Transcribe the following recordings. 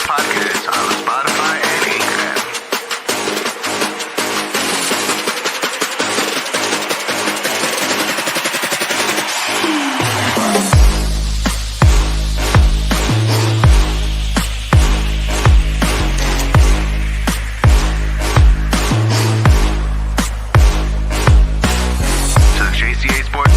Podcast on Spotify and Anchor. To the Jca Sports.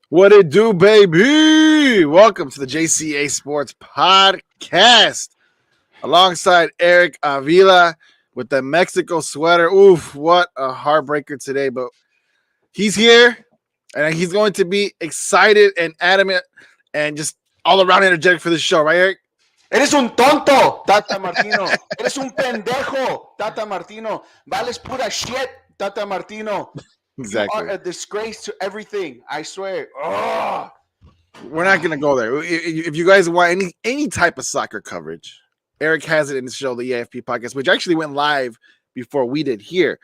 What it do, baby? Welcome to the Jca Sports Podcast. Alongside Eric Avila with the Mexico sweater. Oof, what a heartbreaker today. But he's here, and he's going to be excited and adamant and just all around energetic for this show, right, Eric? Eres un tonto, Tata Martino. Eres un pendejo, Tata Martino. Vales pura shit, Tata Martino. Exactly. You are a disgrace to everything. I swear. Ugh. We're not going to go there. If you guys want any type of soccer coverage, Eric has it in the show, the EAFP podcast, which actually went live before we did here.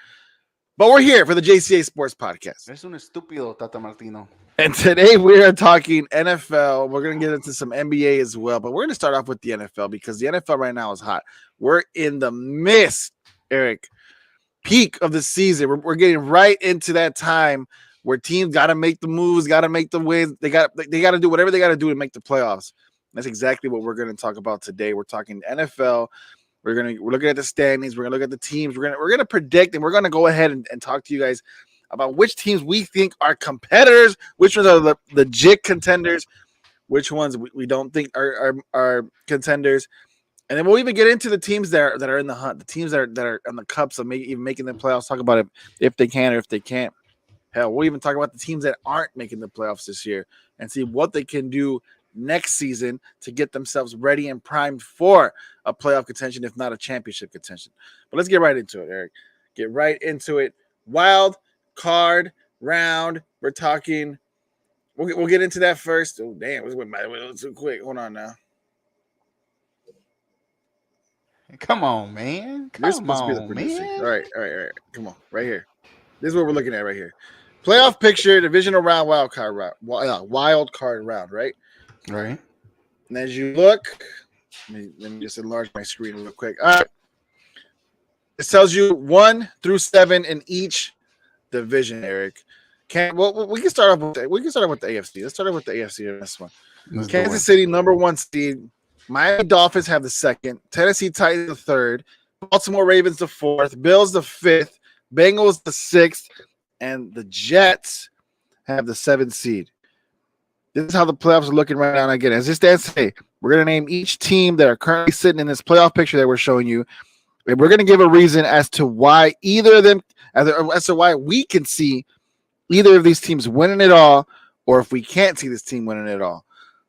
But we're here for the Jca Sports Podcast. Eres un estúpido, Tata Martino. And today we are talking NFL. We're going to get into some NBA as well. But we're going to start off with the NFL because the NFL right now is hot. We're in the midst, Eric, peak of the season. We're getting right into that time where teams got to make the moves, got to make the wins. They got to do whatever they got to do to make the playoffs. That's exactly what we're going to talk about today. We're talking NFL. We're looking at the standings. We're going to look at the teams. We're going to predict, and we're going to go ahead and talk to you guys about which teams we think are competitors, which ones are the legit contenders, which ones we don't think are contenders. And then we'll even get into the teams that are in the hunt, the teams that are on the cups of even making the playoffs. Talk about it if they can or if they can't. Hell, we'll even talk about the teams that aren't making the playoffs this year and see what they can do next season to get themselves ready and primed for a playoff contention, if not a championship contention. But let's get right into it, Eric. Get right into it. Wild card round. We're talking. We'll get into that first. Oh, damn. It went too quick. Hold on now. Come on, man. You're supposed to be the producer. All right. Come on, right here. This is what we're looking at right here. Playoff picture, divisional round, wild card round, right? Right. And as you look, let me just enlarge my screen real quick. All right. It tells you 1 through 7 in each division, Eric. We can start off with the AFC. Let's start off with the AFC in this one. Kansas City, number 1 seed. Miami Dolphins have the 2nd. Tennessee Titans the 3rd. Baltimore Ravens the 4th. Bills the 5th. Bengals the 6th. And the Jets have the 7th seed. This is how the playoffs are looking right now. And again, as it stands today, we're going to name each team that are currently sitting in this playoff picture that we're showing you. And we're going to give a reason as to why either of them, as to why we can see either of these teams winning it all, or if we can't see this team winning it all.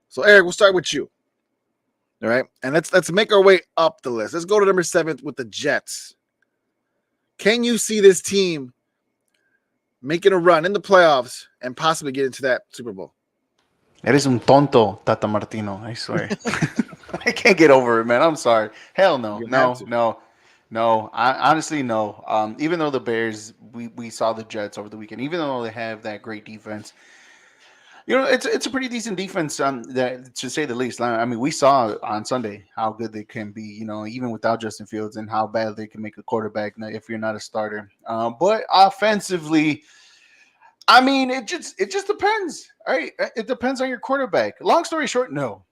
So, Eric, we'll start with you. All right. And let's make our way up the list. Let's go to number 7 with the Jets. Can you see this team making a run in the playoffs and possibly get into that Super Bowl? Eres un tonto, Tata Martino. I swear. I can't get over it, man. I'm sorry. Hell no. No. Honestly, no. Even though the Bears, we saw the Jets over the weekend, even though they have that great defense, it's a pretty decent defense, that, to say the least. I mean, we saw on Sunday how good they can be, even without Justin Fields, and how bad they can make a quarterback if you're not a starter. But offensively, I mean, it just depends. All right, it depends on your quarterback. Long story short, no.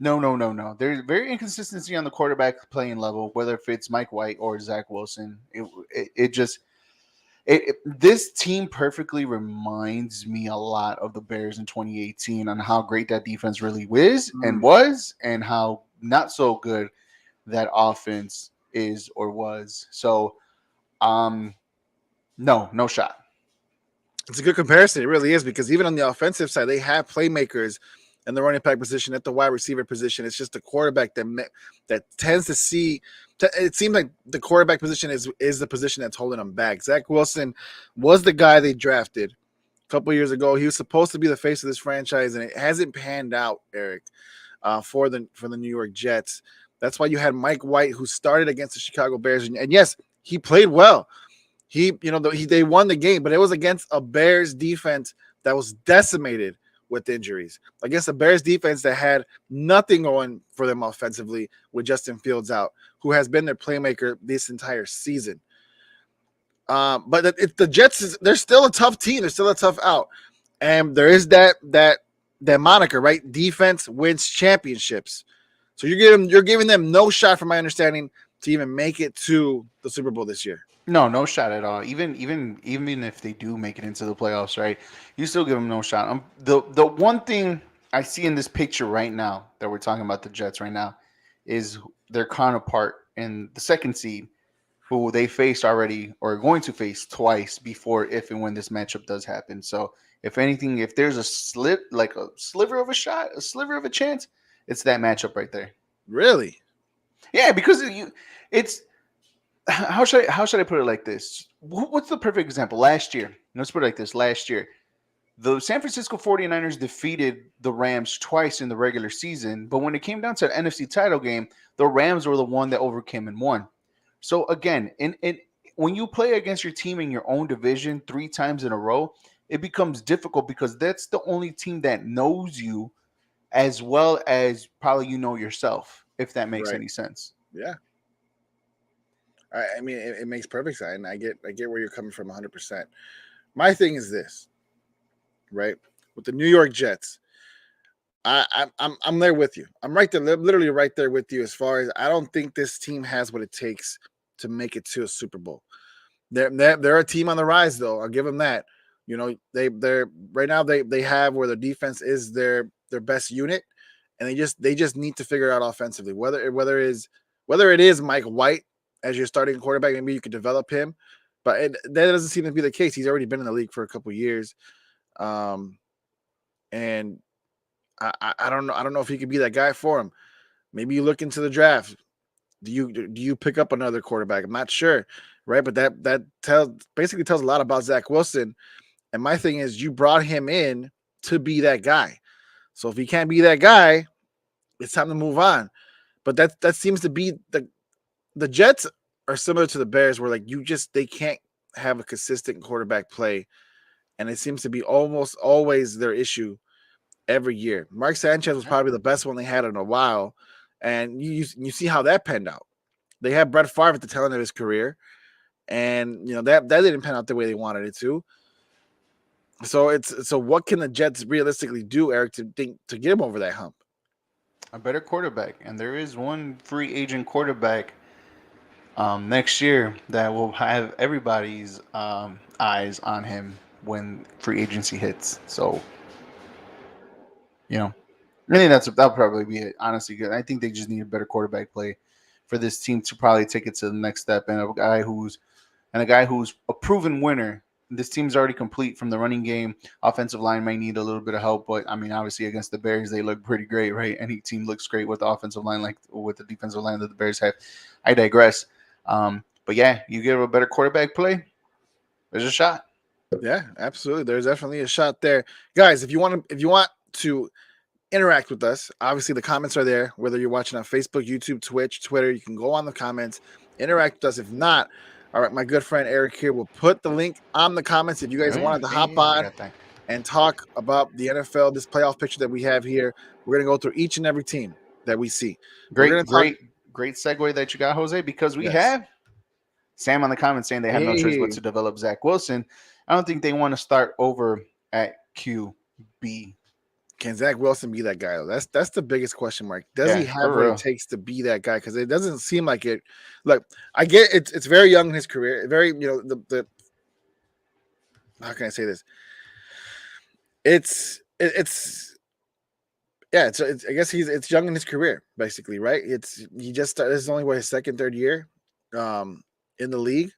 There's very inconsistency on the quarterback playing level, whether if it's Mike White or Zach Wilson. This team perfectly reminds me a lot of the Bears in 2018 on how great that defense really was, and how not so good that offense is or was. So, no shot. It's a good comparison. It really is, because even on the offensive side, they have playmakers in the running back position, at the wide receiver position. It's just the quarterback that tends to see. It seems like the quarterback position is the position that's holding them back. Zach Wilson was the guy they drafted a couple years ago. He was supposed to be the face of this franchise, and it hasn't panned out, Eric, for the New York Jets. That's why you had Mike White, who started against the Chicago Bears, and yes, he played well. They won the game, but it was against a Bears defense that was decimated with injuries, against a Bears defense that had nothing going for them offensively with Justin Fields out, who has been their playmaker this entire season. But the Jets, they're still a tough team. They're still a tough out. And there is that moniker, right? Defense wins championships. So you're giving them no shot, from my understanding, to even make it to the Super Bowl this year. No shot at all. Even if they do make it into the playoffs, right? You still give them no shot. The one thing I see in this picture right now that we're talking about the Jets right now is their counterpart in the second seed, who they faced already or are going to face twice before, if and when this matchup does happen. So if anything, if there's a sliver of a shot, a sliver of a chance, it's that matchup right there. Really? Yeah, because it's. How should I put it like this? What's the perfect example? Last year, let's put it like this. Last year, the San Francisco 49ers defeated the Rams twice in the regular season, but when it came down to an NFC title game, the Rams were the one that overcame and won. So again, when you play against your team in your own division 3 times in a row, it becomes difficult because that's the only team that knows you as well as probably you know yourself, if that makes any sense. Yeah. I mean, it makes perfect sense. And I get where you're coming from 100%. My thing is this, right? With the New York Jets, I'm there with you. I'm right there, literally right there with you. As far as, I don't think this team has what it takes to make it to a Super Bowl. They're a team on the rise, though. I'll give them that. You know, they're right now they have where the defense is their best unit, and they just need to figure out offensively whether it is Mike White as your starting quarterback. Maybe you could develop him, but that doesn't seem to be the case. He's already been in the league for a couple of years, and I don't know. I don't know if he could be that guy for him. Maybe you look into the draft. Do you pick up another quarterback? I'm not sure, right? But that basically tells a lot about Zach Wilson. And my thing is, you brought him in to be that guy. So if he can't be that guy, it's time to move on. But that seems to be the Jets are similar to the Bears, where they can't have a consistent quarterback play, and it seems to be almost always their issue every year. Mark Sanchez was probably the best one they had in a while, and you see how that panned out. They had Brett Favre at the tail end of his career, and that didn't pan out the way they wanted it to. So what can the Jets realistically do, Eric, to get him over that hump? A better quarterback, and there is one free agent quarterback next year that will have everybody's eyes on him when free agency hits. So, I think that'll probably be it. Honestly, good. I think they just need a better quarterback play for this team to probably take it to the next step, and a guy who's a proven winner. This team's already complete from the running game. Offensive line may need a little bit of help, but I mean, obviously against the Bears, they look pretty great, right? Any team looks great with the offensive line, like with the defensive line that the Bears have. I digress. But yeah, you give a better quarterback play, there's a shot. Yeah, absolutely. There's definitely a shot there, guys. If you want to interact with us, obviously the comments are there. Whether you're watching on Facebook, YouTube, Twitch, Twitter, you can go on the comments, interact with us. If not, all right, my good friend Eric here will put the link on the comments if you guys wanted to hop on and talk about the NFL, this playoff picture that we have here. We're going to go through each and every team that we see. Great segue that you got, Jose, because we have Sam on the comments saying they have no choice but to develop Zach Wilson. I don't think they want to start over at QB. Can Zach Wilson be that guy, though? That's the biggest question mark. Does he have what it takes to be that guy? Because it doesn't seem like it. Look, I get it's very young in his career. Very, the how can I say this? It's I guess it's young in his career, basically, right? He just started. This is only his second, third year in the league.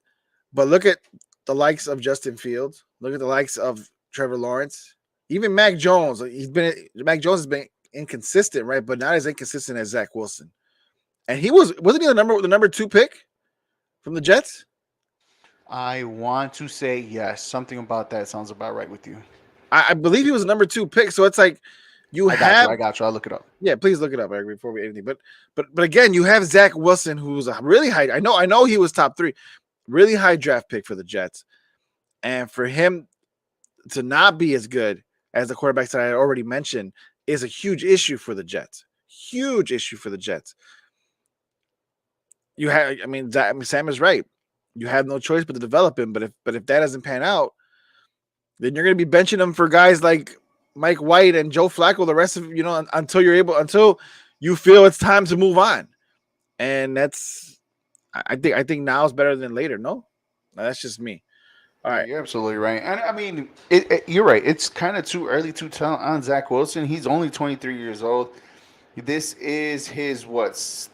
But look at the likes of Justin Fields. Look at the likes of Trevor Lawrence. Even Mac Jones. Mac Jones has been inconsistent, right? But not as inconsistent as Zach Wilson. And wasn't he the number 2 pick from the Jets? I want to say yes. Something about that sounds about right with you. I believe he was the number 2 pick. So it's like I got you. I'll look it up. Yeah, please look it up, Eric, before we anything. But again, you have Zach Wilson, who's a really high. I know he was top 3, really high draft pick for the Jets, and for him to not be as good as the quarterbacks that I already mentioned is a huge issue for the Jets. Huge issue for the Jets. Sam is right. You have no choice but to develop him. But if that doesn't pan out, then you're going to be benching him for guys like Mike White and Joe Flacco the rest of until you feel it's time to move on. And I think now is better than later. No, that's just me. All right, you're absolutely right. And I mean, you're right. It's kind of too early to tell on Zach Wilson. He's only 23 years old. This is his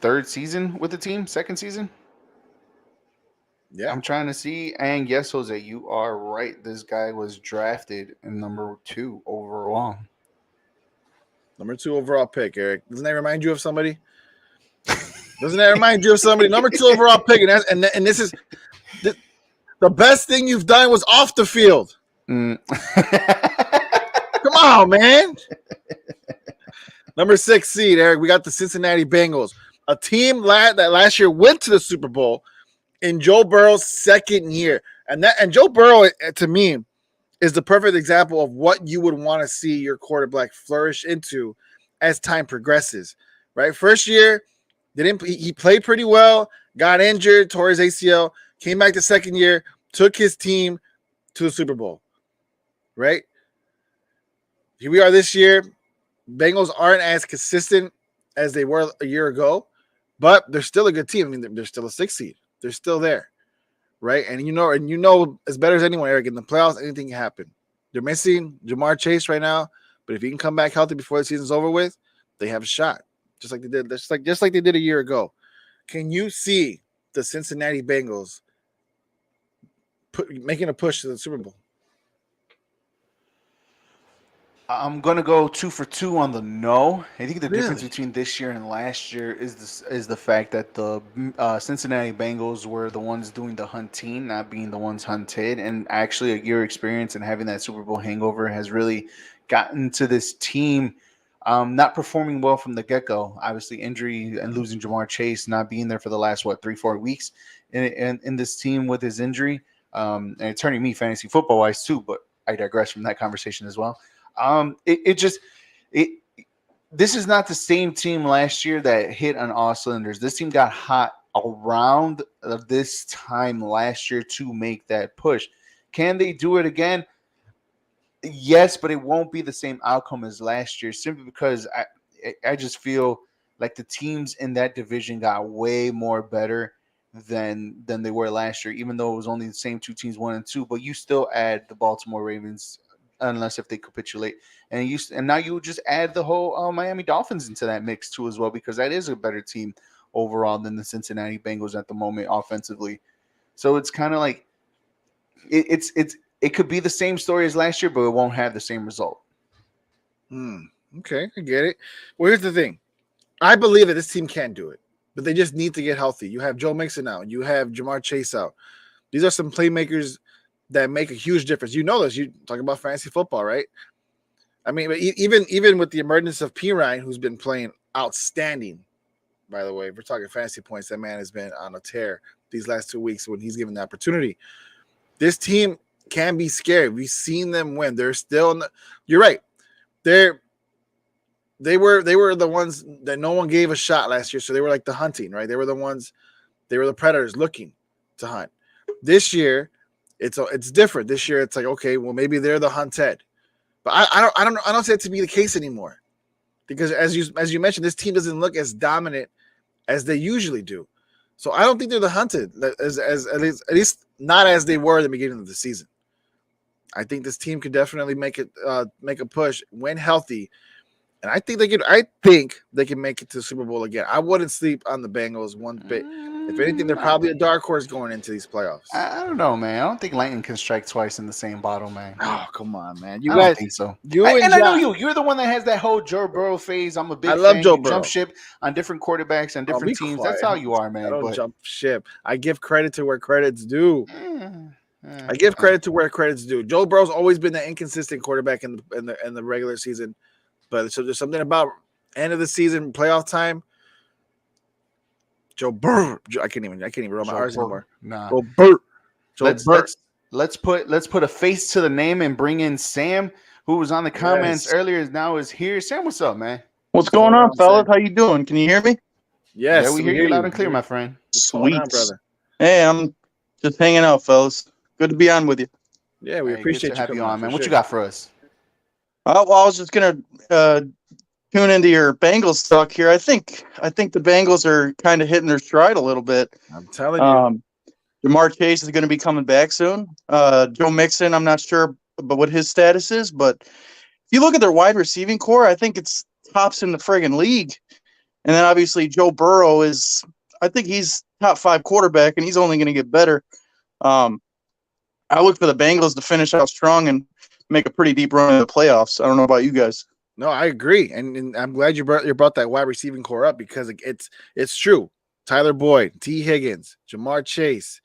third season with the team, second season. Yeah, I'm trying to see. And yes, Jose, you are right. This guy was drafted in number 2 overall. Number 2 overall pick, Eric. Doesn't that remind you of somebody? Number 2 overall pick, and this is the best thing you've done was off the field. Come on, man. Number 6 seed, Eric. We got the Cincinnati Bengals, a team that last year went to the Super Bowl in Joe Burrow's second year. And Joe Burrow, to me, is the perfect example of what you would want to see your quarterback flourish into as time progresses. Right? First year, he played pretty well, got injured, tore his ACL, came back the second year, took his team to the Super Bowl. Right? Here we are this year. Bengals aren't as consistent as they were a year ago, but they're still a good team. I mean, they're still a 6 seed. They're still there, right? And you know as better as anyone, Eric, in the playoffs, anything can happen. They're missing Ja'Marr Chase right now, but if he can come back healthy before the season's over with, they have a shot, just like they did. Just like they did a year ago. Can you see the Cincinnati Bengals making a push to the Super Bowl? I'm gonna go 2 for 2 on the no. I think the difference between this year and last year is the fact that the Cincinnati Bengals were the ones doing the hunting, not being the ones hunted. And actually, a year experience and having that Super Bowl hangover has really gotten to this team not performing well from the get-go. Obviously, injury and losing Ja'Marr Chase, not being there for the last 3-4 weeks in this team with his injury, and it's hurting me fantasy football wise too. But I digress from that conversation as well. This is not the same team last year that hit on all cylinders. This team got hot around this time last year to make that push. Can they do it again? Yes, but it won't be the same outcome as last year simply because I just feel like the teams in that division got way more better than they were last year, even though it was only the same 2 teams, 1 and 2, but you still add the Baltimore Ravens unless if they capitulate, and now you just add the whole Miami Dolphins into that mix too as well, because that is a better team overall than the Cincinnati Bengals at the moment offensively. So it's kind of like it could be the same story as last year, but it won't have the same result. Okay, I get it. Well, here's the thing. I believe that this team can do it, but they just need to get healthy. You have Joe Mixon out. You have Ja'Marr Chase out. These are some playmakers that make a huge difference. You know this. You talk about fantasy football, right? I mean, even with the emergence of Pirine, who's been playing outstanding, by the way, if we're talking fantasy points, that man has been on a tear these last 2 weeks when he's given the opportunity. This team can be scary. We've seen them win. They're still you're right. They were the ones that no one gave a shot last year, so they were like the hunting, right? They were the predators looking to hunt. This year, it's different. This year, it's like, okay, well, maybe they're the hunted, but I don't see it to be the case anymore, because as you mentioned, this team doesn't look as dominant as they usually do. So I don't think they're the hunted, as at least not as they were at the beginning of the season. I think this team could definitely make a push when healthy, and I think they can make it to the Super Bowl again. I wouldn't sleep on the Bengals one bit. If anything, they're probably a dark horse going into these playoffs. I don't know, man. I don't think lightning can strike twice in the same bottle, man. Oh, come on, man. I don't think so. And I know John, you're the one that has that whole Joe Burrow phase. I'm a big I love fan. Joe You jump Burrow. ship on different quarterbacks and different teams. Quiet. That's how you are, man. I don't but jump ship. I give credit to where credit's due. I give credit to where credit's due. Joe Burrow's always been the inconsistent quarterback in the regular season, but so there's something about end of the season, playoff time. Joe Burrow. I can't even roll my R's anymore. Nah. Joe Burrow. Let's put a face to the name and bring in Sam, who was on the comments earlier. Now is here. Sam, what's up, man? What's going on, fellas? How you doing? Can you hear me? Yes, yeah, we hear you loud and clear, my friend. Sweet, brother. Hey, I'm just hanging out, fellas. Good to be on with you. Yeah, we appreciate to have you on, man. What you got for us? Well, I was just gonna tune into your Bengals talk here. I think the Bengals are kind of hitting their stride a little bit. I'm telling you. Jamar Chase is going to be coming back soon. Joe Mixon, I'm not sure about what his status is, but if you look at their wide receiving core, I think it's tops in the friggin' league. And then obviously Joe Burrow I think he's top 5 quarterback, and he's only going to get better. I look for the Bengals to finish out strong and make a pretty deep run in the playoffs. I don't know about you guys. No, I agree, and I'm glad you brought that wide receiving core up because it's true. Tyler Boyd, T. Higgins, Jamar Chase.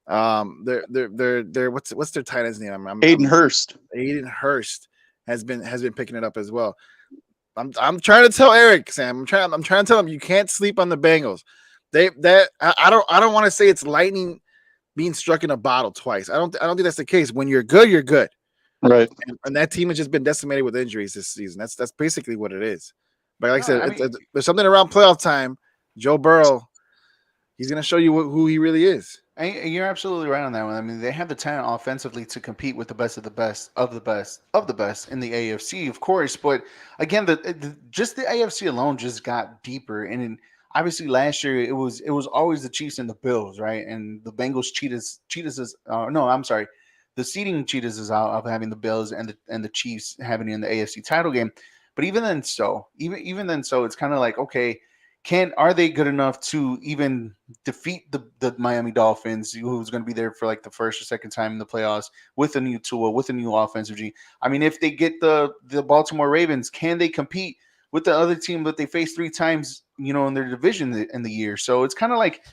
They're what's their tight end's name? Hayden Hurst. Hayden Hurst has been picking it up as well. I'm trying to tell Eric, Sam. I'm trying to tell him you can't sleep on the Bengals. I don't want to say it's lightning being struck in a bottle twice. I don't think that's the case. When you're good, you're good. Right. And that team has just been decimated with injuries this season. That's basically what it is. But like I said, there's something around playoff time. Joe Burrow, he's going to show you who he really is. And you're absolutely right on that one. I mean, they have the talent offensively to compete with the best of the best of the best of the best in the AFC, of course. But again, just the AFC alone just got deeper. And obviously, last year it was always the Chiefs and the Bills, right? And the Bengals the seeding cheetahs is out of having the Bills and the Chiefs having it in the AFC title game. But even then, it's kind of like, okay, are they good enough to even defeat the Miami Dolphins, who's going to be there for like the first or second time in the playoffs with a new Tua, with a new offensive G? I mean, if they get the Baltimore Ravens, can they compete with the other team that they faced 3 times, in their division in the year? So it's kind of like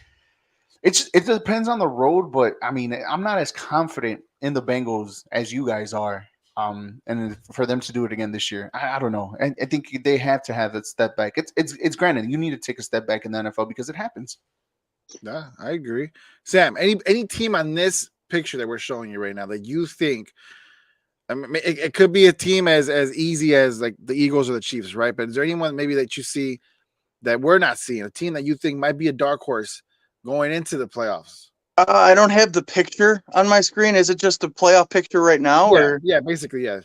it depends on the road, but I mean, I'm not as confident in the Bengals as you guys are. And for them to do it again this year, I don't know. I think they have to have that step back. It's granted, you need to take a step back in the NFL because it happens. Yeah, I agree. Sam, any team on this picture that we're showing you right now that you think, I mean, it could be a team as easy as like the Eagles or the Chiefs, right? But is there anyone maybe that you see that we're not seeing, a team that you think might be a dark horse going into the playoffs? I don't have the picture on my screen. Is it just the playoff picture right now? Yeah, basically, yeah.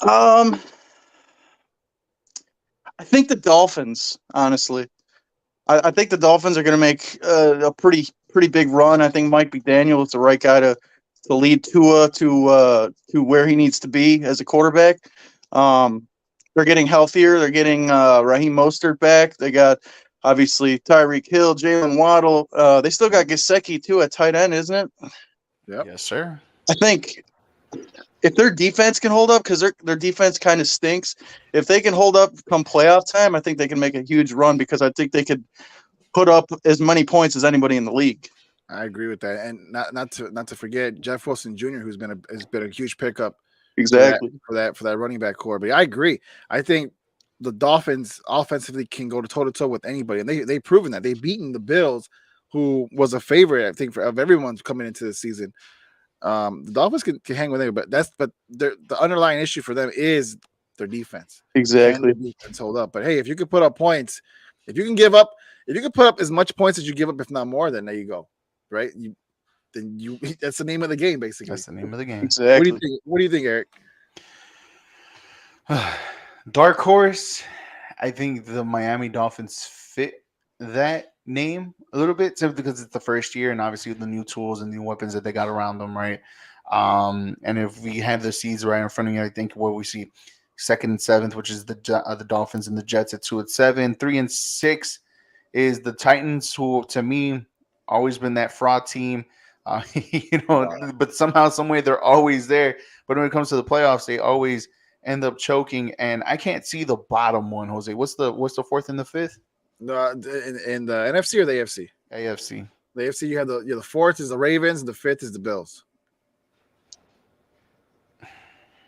I think the Dolphins, honestly. I think the Dolphins are going to make a pretty big run. I think Mike McDaniel is the right guy to lead Tua to where he needs to be as a quarterback. They're getting healthier. They're getting Raheem Mostert back. They got obviously Tyreek Hill, Jalen Waddle. They still got Gesicki too at tight end, isn't it? Yep. Yes, sir. I think if their defense can hold up, because their defense kind of stinks, if they can hold up come playoff time, I think they can make a huge run because I think they could put up as many points as anybody in the league. I agree with that, and not to forget Jeff Wilson Jr., has been a huge pickup. Exactly for that running back core. But I agree. I think the Dolphins offensively can go toe to toe with anybody, and they've proven that. They've beaten the Bills, who was a favorite, I think, of everyone coming into the season. The Dolphins can hang with anybody, but the underlying issue for them is their defense. Exactly. Can the defense hold up? But hey, if you can put up points, if you can put up as much points as you give up, if not more, then there you go, right? That's the name of the game, basically. That's the name of the game. Exactly. What do you think, Eric? Dark horse. I think the Miami Dolphins fit that name a little bit simply because it's the first year and obviously the new tools and new weapons that they got around them, right? And if we have the seeds right in front of you, I think what we see 2nd and 7th, which is the Dolphins and the Jets at 2 and 7, 3 and 6 is the Titans, who to me always been that fraud team. But somehow, some way, they're always there. But when it comes to the playoffs, they always end up choking. And I can't see the bottom one, Jose. What's the fourth and the fifth? In the NFC or the AFC? AFC. The AFC, you have the fourth is the Ravens, and the fifth is the Bills.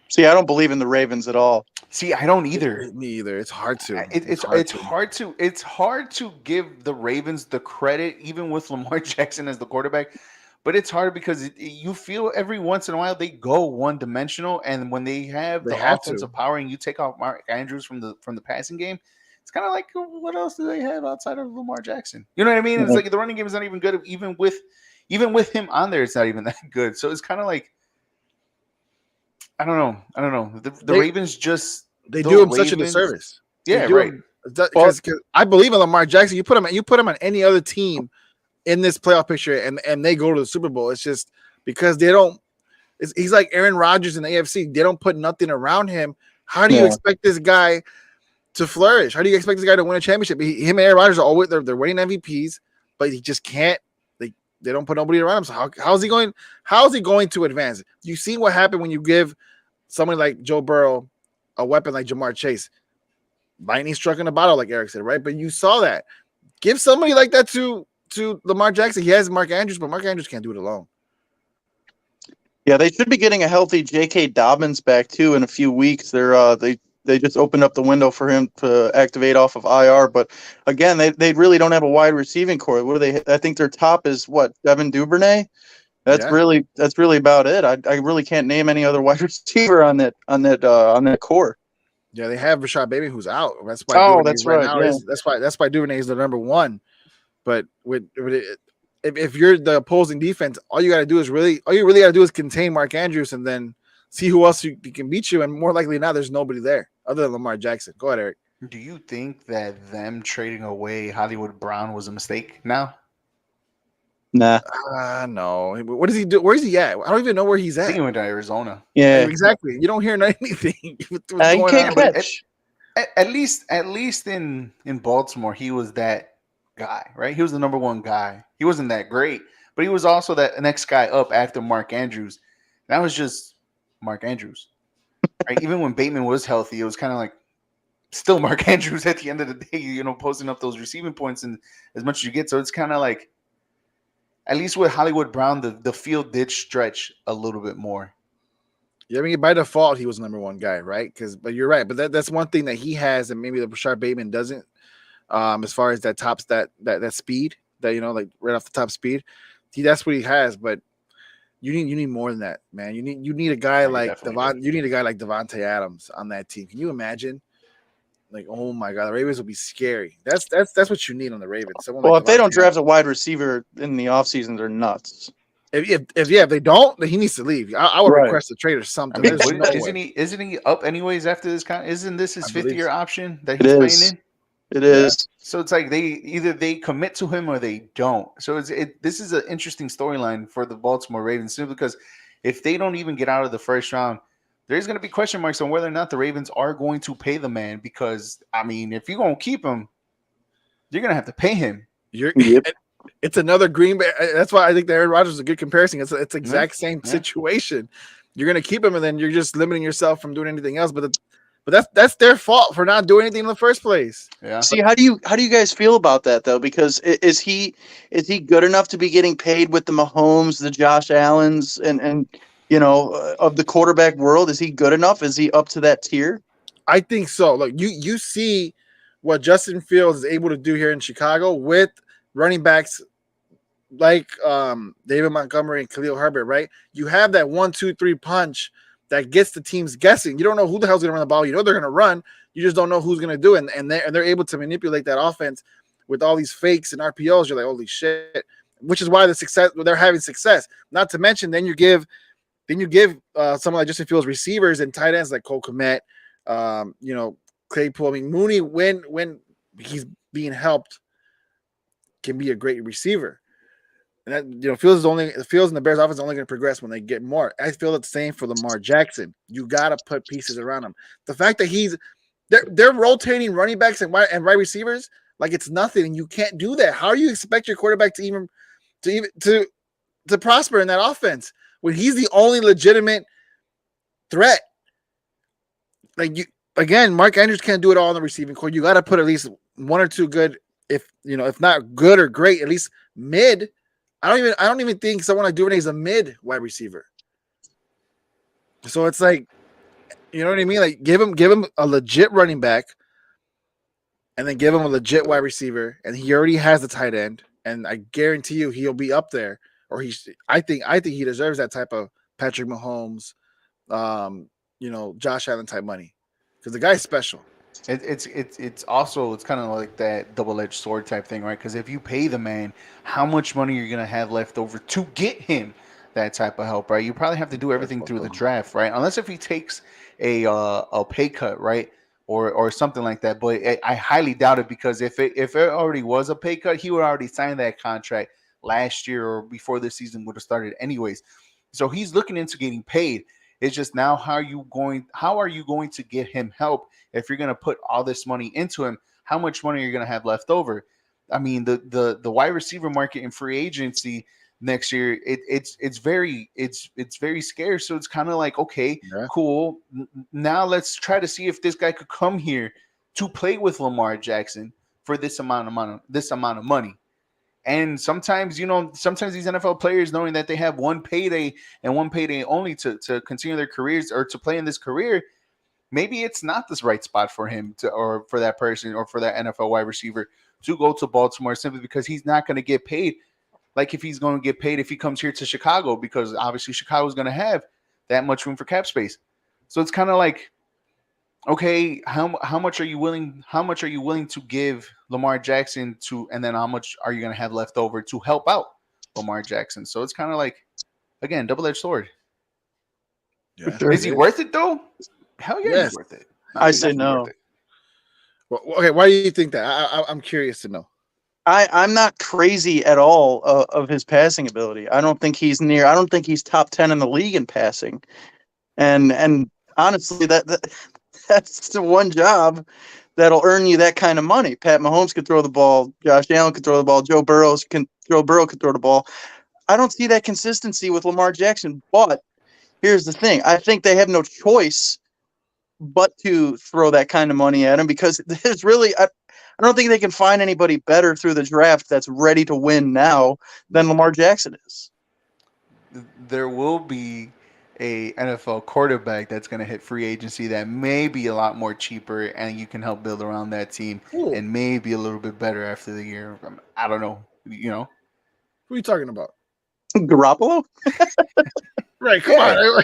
See, I don't believe in the Ravens at all. See, I don't either. Me either. It's hard to. It's hard to give the Ravens the credit, even with Lamar Jackson as the quarterback. But it's hard because you feel every once in a while they go one dimensional, and when they have the offensive power, and you take off Mark Andrews from the passing game, it's kind of like, what else do they have outside of Lamar Jackson? You know what I mean? It's like the running game is not even good. Even with him on there, it's not even that good. So it's kind of like, I don't know. The Ravens just they do him such a disservice. Yeah, right. Because I believe in Lamar Jackson. You put him on any other team in this playoff picture, and they go to the Super Bowl. It's just because they don't. He's like Aaron Rodgers in the AFC. They don't put nothing around him. How do you expect this guy to flourish? How do you expect this guy to win a championship? Him and Aaron Rodgers are always they're winning MVPs, but he just can't. They don't put nobody around him. So how is he going? How is he going to advance? You see what happened when you give someone like Joe Burrow a weapon like Jamar Chase. Lightning struck in a bottle, like Eric said, right? But you saw that. Give somebody like that to Lamar Jackson. He has Mark Andrews, but Mark Andrews can't do it alone. Yeah, they should be getting a healthy J.K. Dobbins back too in a few weeks. They just opened up the window for him to activate off of IR, but again, they really don't have a wide receiving core. What do they? I think their top is what, Devin Duvernay. That's really about it. I really can't name any other wide receiver on that core. Yeah, they have Rashad Bateman who's out. That's why. That's right. That's why Duvernay is the number one. But if you're the opposing defense, all you really got to do is contain Mark Andrews and then see who else can beat you. And more likely than not, there's nobody there other than Lamar Jackson. Go ahead, Eric. Do you think that them trading away Hollywood Brown was a mistake now? Nah. No. What does he do? Where is he at? I don't even know where he's at. I think he went to Arizona. Yeah, exactly. You don't hear anything. He can't catch. At least in Baltimore, he was that guy, right? He was the number one guy. He wasn't that great, but he was also that next guy up after Mark Andrews. That was just Mark Andrews. Right? Even when Bateman was healthy, it was kind of like still Mark Andrews at the end of the day, posting up those receiving points and as much as you get. So it's kind of like, at least with Hollywood Brown, the field did stretch a little bit more. Yeah, I mean, by default, he was the number one guy, right? But you're right. But that's one thing that he has, and maybe the Rashad Bateman doesn't. As far as that speed, that like right off the top speed, that's what he has. But you need more than that, man. You need a guy like Devon. You need a guy like Devontae Adams on that team. Can you imagine? Like, oh my God, the Ravens will be scary. That's what you need on the Ravens. If they don't draft a wide receiver in the offseason, they're nuts. If they don't, then he needs to leave. I would request a trade or something. I mean, isn't he up anyways after this? Isn't this his fifth-year option that he's playing in? It is. So it's like they commit to him or they don't. So this is an interesting storyline for the Baltimore Ravens, simply because if they don't even get out of the first round, there's going to be question marks on whether or not the Ravens are going to pay the man. Because I mean, if you're going to keep him, you're going to have to pay him. It's another Green Bay. That's why I think the Aaron Rodgers is a good comparison. It's the exact same situation. You're going to keep him, and then you're just limiting yourself from doing anything else. But that's their fault for not doing anything in the first place. Yeah. See, how do you guys feel about that though? Because is he good enough to be getting paid with the Mahomes, the Josh Allens, and of the quarterback world? Is he good enough? Is he up to that tier? I think so. Look, you see what Justin Fields is able to do here in Chicago with running backs like David Montgomery and Khalil Herbert, right? You have that 1-2-3 punch that gets the teams guessing. You don't know who the hell's going to run the ball. You know they're going to run. You just don't know who's going to do it. And they're able to manipulate that offense with all these fakes and RPOs. You're like, holy shit. Which is why they're having success. Not to mention, then you give someone like Justin Fields receivers and tight ends like Cole Kmet, Claypool. I mean, Mooney, when he's being helped, can be a great receiver. And that, Fields and the Bears offense is only going to progress when they get more. I feel the same for Lamar Jackson. You got to put pieces around him. The fact that they're rotating running backs and wide receivers like it's nothing, and you can't do that. How do you expect your quarterback to prosper in that offense when he's the only legitimate threat? Like you again, Mark Andrews can't do it all on the receiving core. You got to put at least one or two good, if not good or great, at least mid. I don't even think someone like Duvernay is a mid wide receiver. So it's like, you know what I mean? Like give him a legit running back, and then give him a legit wide receiver, and he already has the tight end, and I guarantee you he'll be up there. Or I think he deserves that type of Patrick Mahomes, Josh Allen type money, because the guy's special. It's also kind of like that double-edged sword type thing, right? Because if you pay the man, how much money you're gonna have left over to get him that type of help, right? You probably have to do everything through the draft, right? Unless if he takes a pay cut, right, or something like that. But I highly doubt it, because if it already was a pay cut, he would already sign that contract last year or before the season would have started, anyways. So he's looking into getting paid. It's just now how are you going to get him help if you're going to put all this money into him? How much money are you going to have left over? I mean, the wide receiver market in free agency next year, it's very scarce. So it's kind of like, okay, cool. Now let's try to see if this guy could come here to play with Lamar Jackson for this amount of money. And sometimes these NFL players, knowing that they have one payday and one payday only to continue their careers or to play in this career, maybe it's not this right spot for him or for that person or for that NFL wide receiver to go to Baltimore, simply because he's not going to get paid like if he's going to get paid if he comes here to Chicago, because obviously Chicago is going to have that much room for cap space. So it's kind of like, okay, how much are you willing to give Lamar Jackson to, and then how much are you going to have left over to help out Lamar Jackson? So it's kind of like, again, double-edged sword. Yeah. Sure. Is he worth it though? Hell yeah, Yes. he's worth it. I say no. Well, okay, why do you think that? I'm curious to know. I'm not crazy at all of his passing ability. I don't think he's top 10 in the league in passing. And honestly, that's the one job that'll earn you that kind of money. Pat Mahomes could throw the ball. Josh Allen could throw the ball. Burrow could throw the ball. I don't see that consistency with Lamar Jackson. But here's the thing. I think they have no choice but to throw that kind of money at him, because there's really I don't think they can find anybody better through the draft that's ready to win now than Lamar Jackson is. There will be a NFL quarterback that's going to hit free agency that may be a lot more cheaper, and you can help build around that team and maybe a little bit better after the year. I don't know. Who are you talking about? Garoppolo? Right, come on.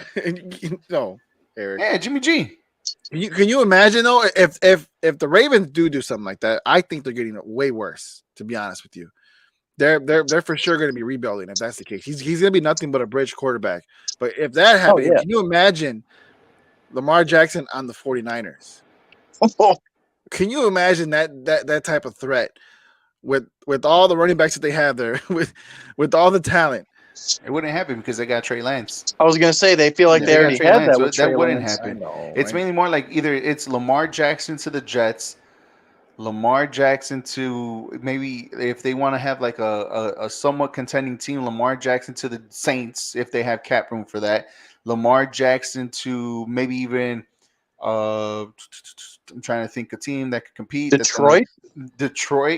No, Eric. Yeah, Jimmy G. Can you imagine though, if the Ravens do something like that? I think they're getting way worse, to be honest with you. They're for sure going to be rebuilding if that's the case. He's going to be nothing but a bridge quarterback. But if that happens, can you imagine Lamar Jackson on the 49ers? Can you imagine that type of threat with all the running backs that they have there, with all the talent? It wouldn't happen because they got Trey Lance. I was going to say they feel like they already had that. So that wouldn't happen. It's mainly more like either it's Lamar Jackson to the Jets, Lamar Jackson to maybe, if they want to have like a somewhat contending team, Lamar Jackson to the Saints if they have cap room for that. Lamar Jackson to maybe even I'm trying to think a team that could compete. Detroit.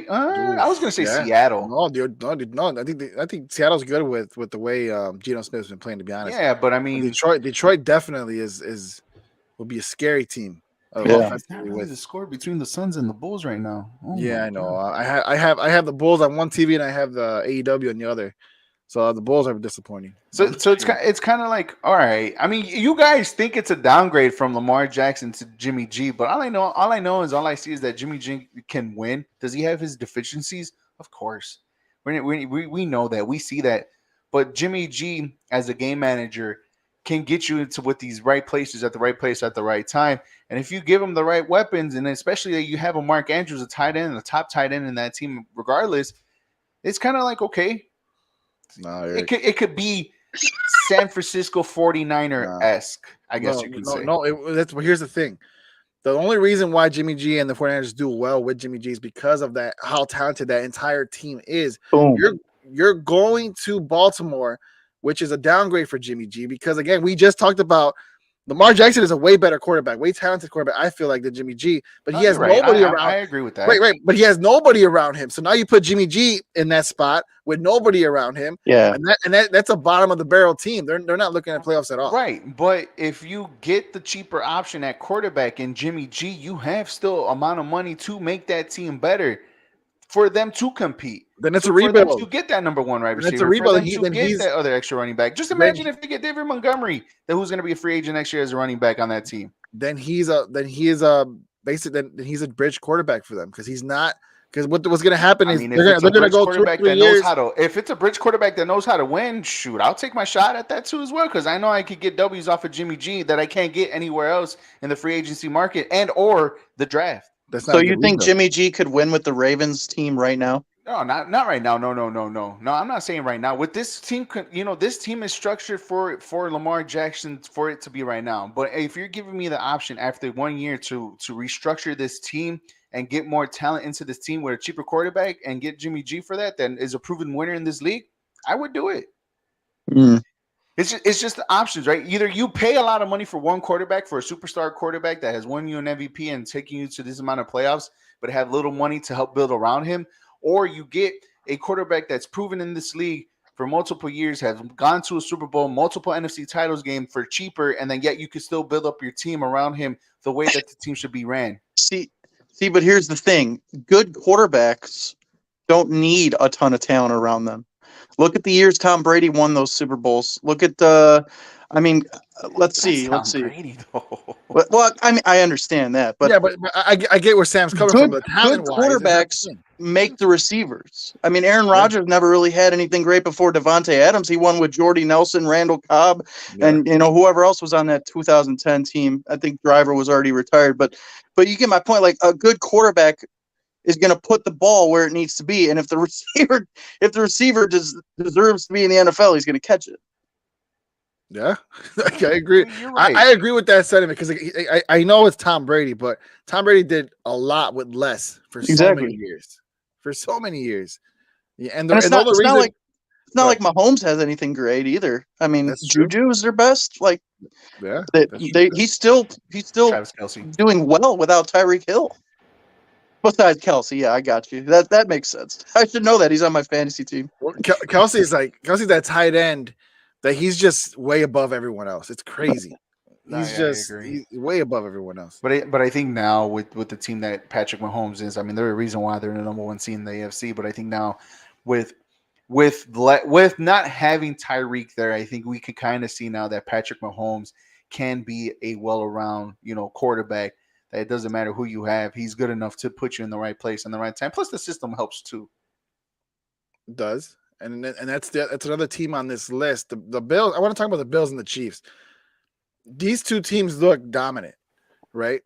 I was going to say Seattle. No. I think Seattle's good with the way Geno Smith's been playing. To be honest. Yeah, but I mean, Detroit definitely will be a scary team. It's not really the score between the Suns and the Bulls right now. I know. I have the Bulls on one TV and I have the AEW on the other. So the Bulls are disappointing. So it's kind of like, all right. I mean, you guys think it's a downgrade from Lamar Jackson to Jimmy G, but all I see is that Jimmy G can win. Does he have his deficiencies? Of course. We know that. We see that. But Jimmy G, as a game manager, can get you into with these right places at the right place at the right time. And if you give him the right weapons, and especially that you have a Mark Andrews, a tight end, the top tight end in that team, regardless, it's kind of like, okay. No, it could be San Francisco 49er-esque, I guess you can say. Here's the thing. The only reason why Jimmy G and the 49ers do well with Jimmy G is because of that, how talented that entire team is. Boom. You're going to Baltimore, which is a downgrade for Jimmy G, because again, we just talked about Lamar Jackson is a way better quarterback, way talented quarterback, I feel like, than Jimmy G, but he has you're right. nobody around. I agree with that. Right, but he has nobody around him. So now you put Jimmy G in that spot with nobody around him. Yeah. And that's a bottom of the barrel team. They're not looking at playoffs at all. Right, but if you get the cheaper option at quarterback in Jimmy G, you have still amount of money to make that team better for them to compete. Then it's a For them rebuild. to get that number one wide Then it's receiver. a rebuild, For and them to get that other extra running back. Just imagine if they get David Montgomery, who's going to be a free agent next year as a running back on that team. Then he's a bridge quarterback for them, because he's not. Because what's going to happen is they're going to go 2 or 3 years. If it's a bridge quarterback that knows how to win, shoot, I'll take my shot at that too as well, because I know I could get W's off of Jimmy G that I can't get anywhere else in the free agency market and or the draft. So you think Jimmy G could win with the Ravens team right now? No, not right now. No. No, I'm not saying right now. With this team, this team is structured for Lamar Jackson for it to be right now. But if you're giving me the option after 1 year to restructure this team and get more talent into this team with a cheaper quarterback and get Jimmy G for that, then is a proven winner in this league, I would do it. Mm. It's just the options, right? Either you pay a lot of money for one quarterback, for a superstar quarterback that has won you an MVP and taking you to this amount of playoffs, but have little money to help build around him, or you get a quarterback that's proven in this league for multiple years, has gone to a Super Bowl, multiple NFC titles game for cheaper, and then yet you can still build up your team around him the way that the team should be ran. See, but here's the thing. Good quarterbacks don't need a ton of talent around them. Look at the years Tom Brady won those Super Bowls. Look at let's see. Brady, though. Well, I mean, I understand that, but yeah, but I get where Sam's coming from. The good quarterbacks make the receivers. I mean, Aaron Rodgers never really had anything great before Devontae Adams. He won with Jordy Nelson, Randall Cobb, and whoever else was on that 2010 team. I think Driver was already retired, but you get my point. Like, a good quarterback is going to put the ball where it needs to be, and if the receiver deserves to be in the NFL, he's going to catch it. Yeah, I agree. Right. I agree with that sentiment, because I know it's Tom Brady, but Tom Brady did a lot with less for so many years. Yeah, and it's not like Mahomes has anything great either. I mean, Juju is their best. Like, he's still Travis Kelce doing well without Tyreek Hill. Besides Kelce, yeah, I got you. That makes sense. I should know that he's on my fantasy team. Well, Kelce's that tight end that he's just way above everyone else. It's crazy. He's way above everyone else. But I think now with the team that Patrick Mahomes is, I mean, there's a reason why they're the number one seed in the AFC. But I think now with not having Tyreek there, I think we can kind of see now that Patrick Mahomes can be a well-around, quarterback. That it doesn't matter who you have, he's good enough to put you in the right place in the right time. Plus, the system helps too. It does. And that's another team on this list. The Bills. I want to talk about the Bills and the Chiefs. These two teams look dominant, right?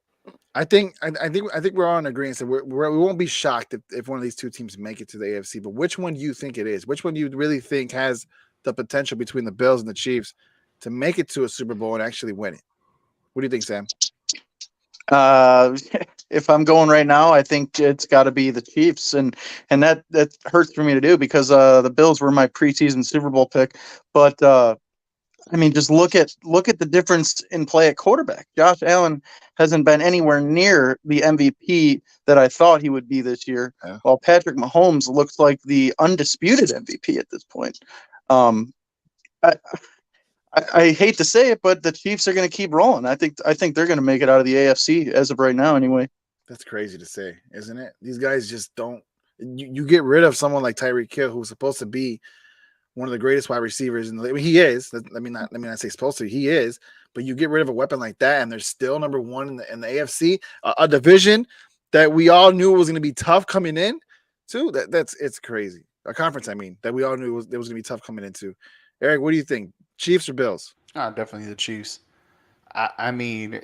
I think we're all in agreement that we won't be shocked if one of these two teams make it to the AFC. But which one do you think it is? Which one do you really think has the potential between the Bills and the Chiefs to make it to a Super Bowl and actually win it? What do you think, Sam? If I'm going right now, I think it's got to be the Chiefs, and that hurts for me to do, because the Bills were my preseason Super Bowl pick. But I mean, just look at the difference in play at quarterback. Josh Allen hasn't been anywhere near the MVP that I thought he would be this year, while Patrick Mahomes looks like the undisputed MVP at this point. I hate to say it, but the Chiefs are going to keep rolling. I think they're going to make it out of the AFC as of right now, anyway. That's crazy to say, isn't it? These guys just don't. You get rid of someone like Tyreek Hill, who's supposed to be one of the greatest wide receivers in the league. I mean, he is. Let me not say supposed to. He is. But you get rid of a weapon like that, and they're still number one in the AFC, a division that we all knew was going to be tough coming in. Too. It's crazy. A conference, I mean, that we all knew was going to be tough coming into. Eric, what do you think? Chiefs or Bills? Definitely the Chiefs. I mean,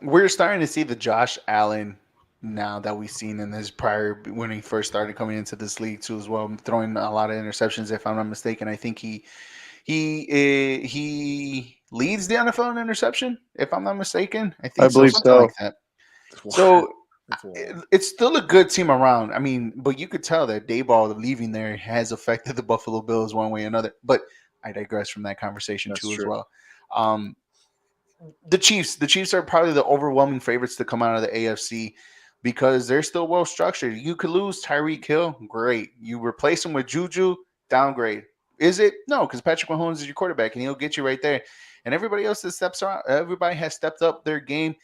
we're starting to see the Josh Allen now that we've seen in his prior, when he first started coming into this league too as well, throwing a lot of interceptions. If I'm not mistaken, I think he leads the NFL in interception. If I'm not mistaken, I think believe so. like that. So That's wild. it's still a good team around. I mean, but you could tell that Dayball leaving there has affected the Buffalo Bills one way or another. But I digress from that conversation That's too as true. well. Um, the Chiefs are probably the overwhelming favorites to come out of the AFC because they're still well structured. You could lose Tyreek Hill, great. You replace him with Juju, downgrade. Is it? No, because Patrick Mahomes is your quarterback and he'll get you right there. And everybody else that steps around, everybody has stepped up their game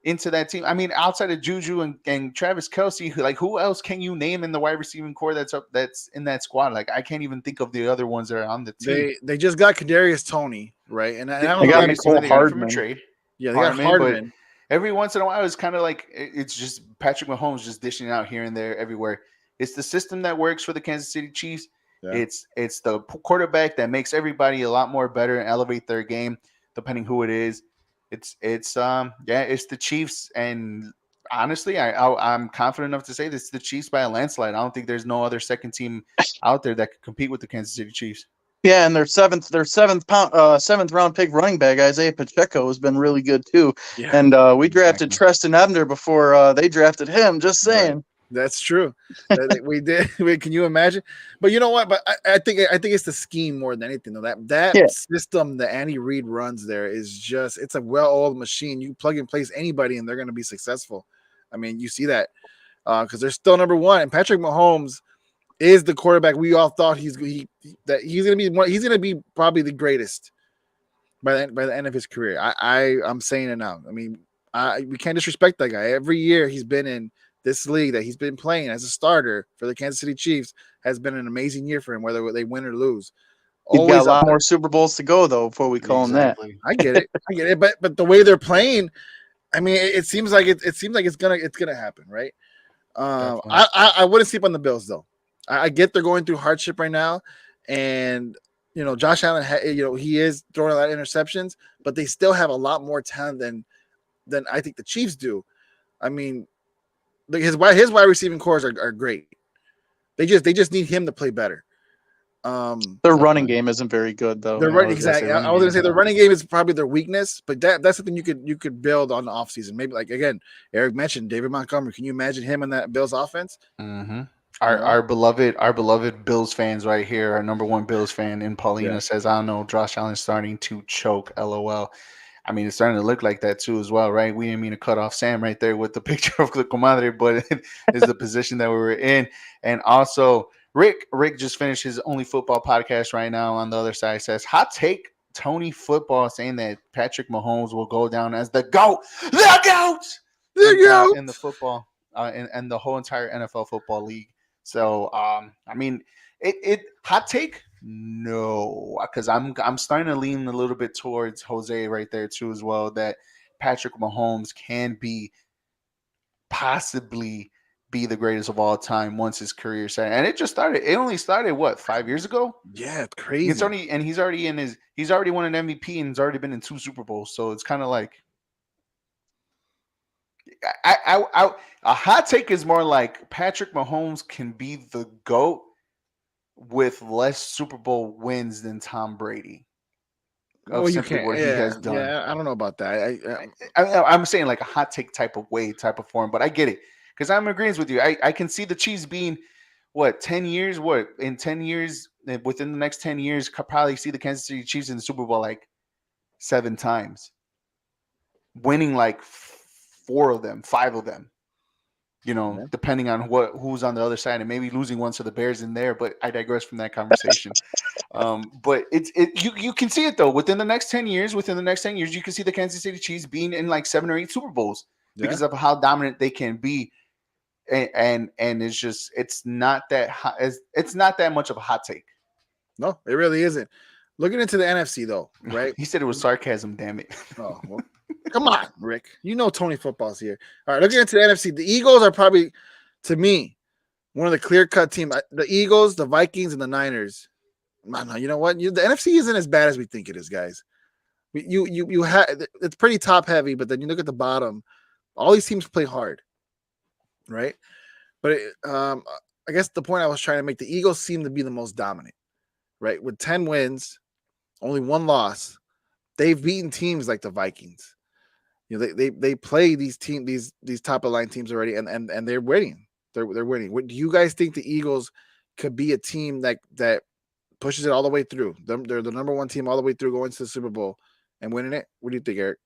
into that team. I mean, outside of Juju and Travis Kelsey, who else can you name in the wide receiving core that's in that squad? Like I can't even think of the other ones that are on the team. They just got Kadarius Tony, right? And I don't They know got that Kadarius, because Nicole they got him from a Hardman. trade. yeah, they got But Hardman. every once in a while, it's kind of like it's just Patrick Mahomes just dishing out here and there, everywhere. It's the system that works for the Kansas City Chiefs. Yeah. It's the quarterback that makes everybody a lot more better and elevate their game, depending who it is. It's the Chiefs, and honestly, I'm confident enough to say this: the Chiefs by a landslide. I don't think there's no other second team out there that could compete with the Kansas City Chiefs. Yeah, and their seventh round pick running back Isaiah Pacheco has been really good too. Yeah, And we drafted Exactly. Treston Ebner before they drafted him. Just right. saying. That's true. We did. Can you imagine? But you know what? But I think it's the scheme more than anything. Though that Yeah. system that Andy Reid runs there is just it's a well-oiled machine. You plug and place anybody, and they're going to be successful. I mean, you see that because they're still number one, and Patrick Mahomes is the quarterback we all thought he's going to be. He's going to be probably the greatest by the end of his career. I'm saying it now. I mean, we can't disrespect that guy. Every year he's been in this league that he's been playing as a starter for the Kansas City Chiefs has been an amazing year for him, whether they win or lose. He's got a Always up lot there. more Super Bowls to go though before we call him that. Exactly. I get it. But the way they're playing, I mean, it seems like it seems like it's gonna happen, right? Definitely. I wouldn't sleep on the Bills though. I get they're going through hardship right now, and Josh Allen, he is throwing a lot of interceptions, but they still have a lot more talent than I think the Chiefs do. I mean, his wide receiving cores are great. They just need him to play better. Their running game isn't very good though. They're Yeah, I right, was gonna say exactly. I running was gonna game. say the running game is probably their weakness, but that's something you could build on the offseason. Maybe like again, Eric mentioned David Montgomery. Can you imagine him in that Bills offense? Mm-hmm. You know? Our beloved Bills fans right here, our number one Bills fan in Paulina Yeah. says, I don't know, Josh Allen's starting to choke. LOL. I mean, it's starting to look like that too as well, right? We didn't mean to cut off Sam right there with the picture of the comadre, but it is the position that we were in. And also, Rick just finished his Only Football podcast right now. On the other side, says hot take Tony Football saying that Patrick Mahomes will go down as the GOAT, in the football and the whole entire NFL football league. So I mean, it hot take. No, because I'm starting to lean a little bit towards Jose right there too as well. That Patrick Mahomes can possibly be the greatest of all time once his career started. And it just started. It only started what 5 years ago. Yeah, it's crazy. He's already won an MVP and he's already been in 2 Super Bowls. So it's kind of like a hot take is more like Patrick Mahomes can be the GOAT with less Super Bowl wins than Tom Brady. Well, you simply can't. what he has done. Yeah, I don't know about that. I'm saying like a hot take type of form, but I get it because I'm agreeing with you. I can see the Chiefs being what 10 years. What in 10 years within the next 10 years, could probably see the Kansas City Chiefs in the Super Bowl like 7 times, winning like 4 of them, 5 of them. Depending on who's on the other side, and maybe losing one to the Bears in there. But I digress from that conversation. But you can see it though. Within the next 10 years, you can see the Kansas City Chiefs being in like 7 or 8 Super Bowls because of how dominant they can be. And it's not that hot, it's not that much of a hot take. No, it really isn't. Looking into the NFC though, right? He said it was sarcasm. Damn it. Oh, well, come on, Rick. You know Tony Football's here. All right, looking into the NFC, the Eagles are probably, to me, one of the clear-cut teams. The Eagles, the Vikings, and the Niners. No, you know what? The NFC isn't as bad as we think it is, guys. You have it's pretty top-heavy, but then you look at the bottom. All these teams play hard, right? But I guess the point I was trying to make, the Eagles seem to be the most dominant, right? With 10 wins, only 1 loss. They've beaten teams like the Vikings. they play these top of line teams already, and they're winning. They're winning. Do you guys think the Eagles could be a team that pushes it all the way through? They're the number one team all the way through, going to the Super Bowl and winning it. What do you think, Eric?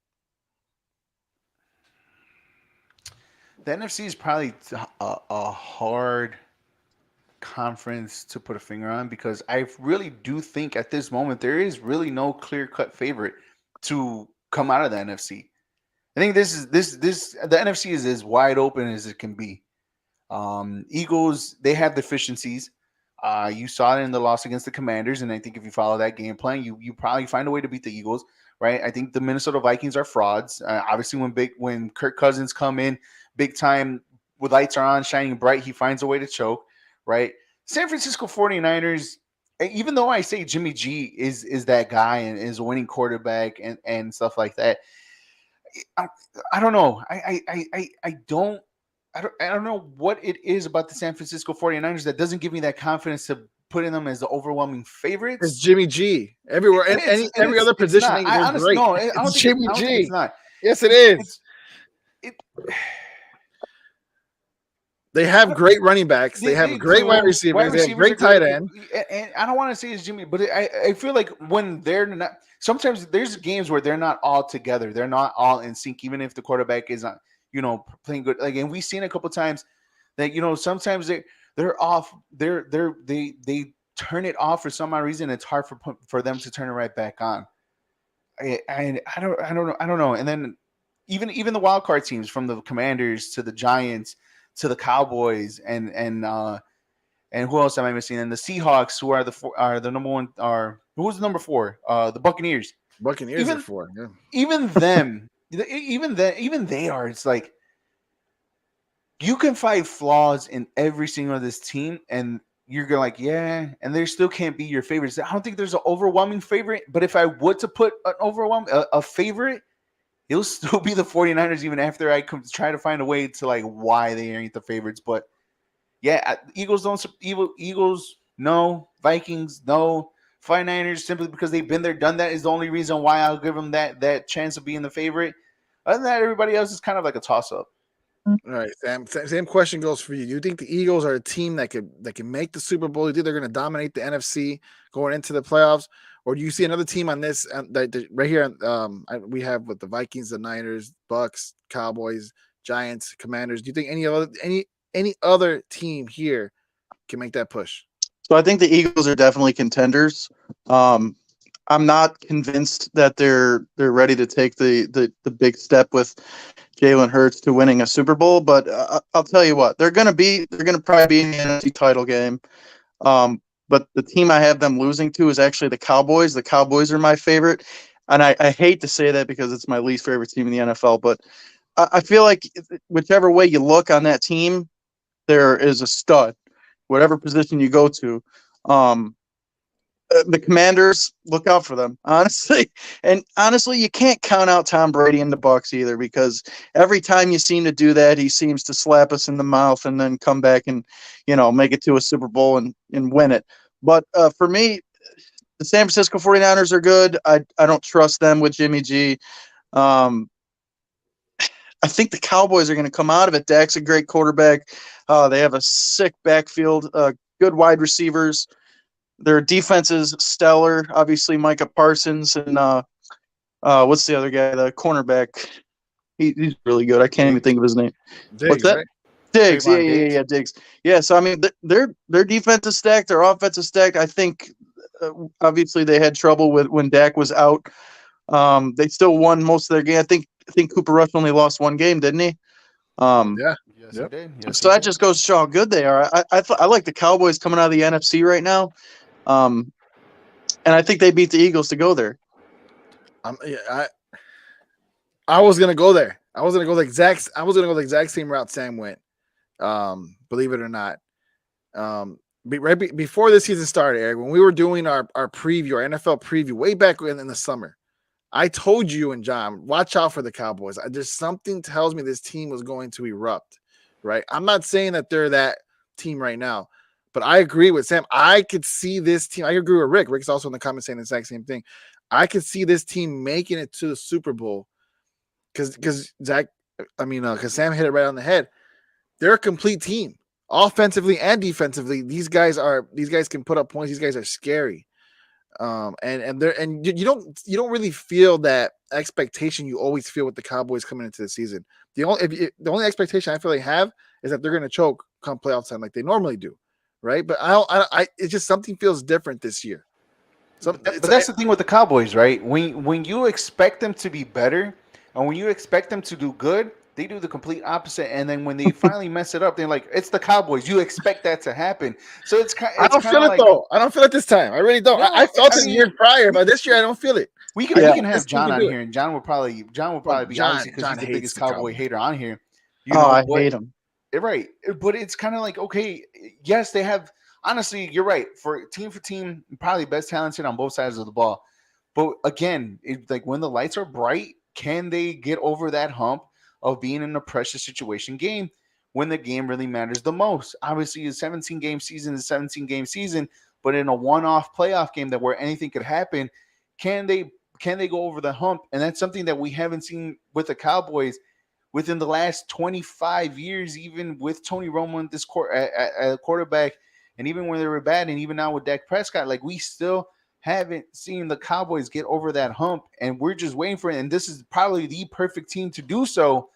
The NFC is probably a hard conference to put a finger on because I really do think at this moment there is really no clear cut favorite to come out of the NFC. I think the NFC is as wide open as it can be. Eagles, they have deficiencies. You saw it in the loss against the Commanders, and I think if you follow that game plan, you probably find a way to beat the Eagles, right? I think the Minnesota Vikings are frauds. Obviously, when Kirk Cousins come in big time with lights are on, shining bright, he finds a way to choke, right? San Francisco 49ers, even though I say Jimmy G is that guy and is a winning quarterback and stuff like that, I don't know. I don't know what it is about the San Francisco 49ers that doesn't give me that confidence to put in them as the overwhelming favorites. It's Jimmy G. Everywhere, every other positioning, they're honestly, great. no, I It's don't Jimmy think G. it's not. Yes, it is. They have great running backs. They have great wide receivers. They have great tight end. And I don't want to say it's Jimmy, but I feel like when they're not, sometimes there's games where they're not all together. They're not all in sync, even if the quarterback is not, playing good. Like, and we've seen a couple times that, sometimes they're off. They turn it off for some odd reason. It's hard for them to turn it right back on. I don't know. And then even the wild card teams, from the Commanders to the Giants to the Cowboys and who else am I missing? And the Seahawks, who are the number one, who's the number 4? The Buccaneers. Buccaneers are 4. Yeah. Even them, even they are. It's like you can find flaws in every single of this team, and you're going like, yeah, and there still can't be your favorites. I don't think there's an overwhelming favorite, but if I would to put a favorite, it'll still be the 49ers, even after I try to find a way to like why they ain't the favorites. But yeah, Eagles no, Vikings no, 49ers simply because they've been there, done that is the only reason why I'll give them that chance of being the favorite. Other than that, everybody else is kind of like a toss up. All right, Sam. Same question goes for you. Do you think the Eagles are a team that can make the Super Bowl? Do you think they're going to dominate the NFC going into the playoffs, or do you see another team on this right here? We have with the Vikings, the Niners, Bucks, Cowboys, Giants, Commanders. Do you think any other team here can make that push? So I think the Eagles are definitely contenders. I'm not convinced that they're ready to take the big step with Jalen Hurts to winning a Super Bowl, but I'll tell you what, they're going to probably be in the NFC title game. But the team I have them losing to is actually the Cowboys. The Cowboys are my favorite, and I hate to say that because it's my least favorite team in the NFL, but I feel like whichever way you look on that team, there is a stud, whatever position you go to. The Commanders, look out for them, honestly. And honestly, you can't count out Tom Brady and the Bucks either, because every time you seem to do that, he seems to slap us in the mouth and then come back and, make it to a Super Bowl and win it. But for me, the San Francisco 49ers are good. I don't trust them with Jimmy G. I think the Cowboys are going to come out of it. Dak's a great quarterback. They have a sick backfield, good wide receivers. Their defense is stellar. Obviously, Micah Parsons and what's the other guy? The cornerback. He's really good. I can't even think of his name. Diggs, what's that? Right? Diggs. Yeah, Diggs. Yeah. So I mean, their defense is stacked. Their offense is stacked. I think obviously they had trouble with when Dak was out. They still won most of their game. I think Cooper Rush only lost one game, didn't he? Yeah. Yes, he did. Yes, So that just goes to show how good they are. I like the Cowboys coming out of the NFC right now. And I think they beat the Eagles to go there. I was gonna go there. I was gonna go the exact same route Sam went. Believe it or not. Before this season started, Eric, when we were doing our preview, our NFL preview, way back in the summer, I told you and John, watch out for the Cowboys. There's something tells me this team was going to erupt. Right? I'm not saying that they're that team right now. But I agree with Sam. I could see this team. I agree with Rick. Rick's also in the comments saying the exact same thing. I could see this team making it to the Super Bowl because Zach, because Sam hit it right on the head. They're a complete team, offensively and defensively. These guys can put up points. These guys are scary. And you don't really feel that expectation you always feel with the Cowboys coming into the season. The only expectation I feel they have is that they're going to choke come playoff time like they normally do, right? But it's just something feels different this year. But that's the thing with the Cowboys, right? When you expect them to be better, and when you expect them to do good, they do the complete opposite. And then when they finally mess it up, they're like, "It's the Cowboys." You expect that to happen, so it's kind. I don't feel it though. I don't feel it this time. I really don't. No, I felt it years prior, but this year I don't feel it. We can have John on here, and John will probably be John obviously because he's the hates biggest the Cowboy Cowboys. hater on here. I hate him. Right, but it's kind of like, okay, yes, they have. Honestly, you're right. For team, probably best talented on both sides of the ball. But again, like when the lights are bright, can they get over that hump of being in a pressure situation game when the game really matters the most? Obviously, a 17-game season is a 17-game season, but in a one-off playoff game that where anything could happen, can they go over the hump? And that's something that we haven't seen with the Cowboys within the last 25 years, even with Tony Romo at quarterback, and even when they were bad, and even now with Dak Prescott, like we still haven't seen the Cowboys get over that hump, and we're just waiting for it. And this is probably the perfect team to do so.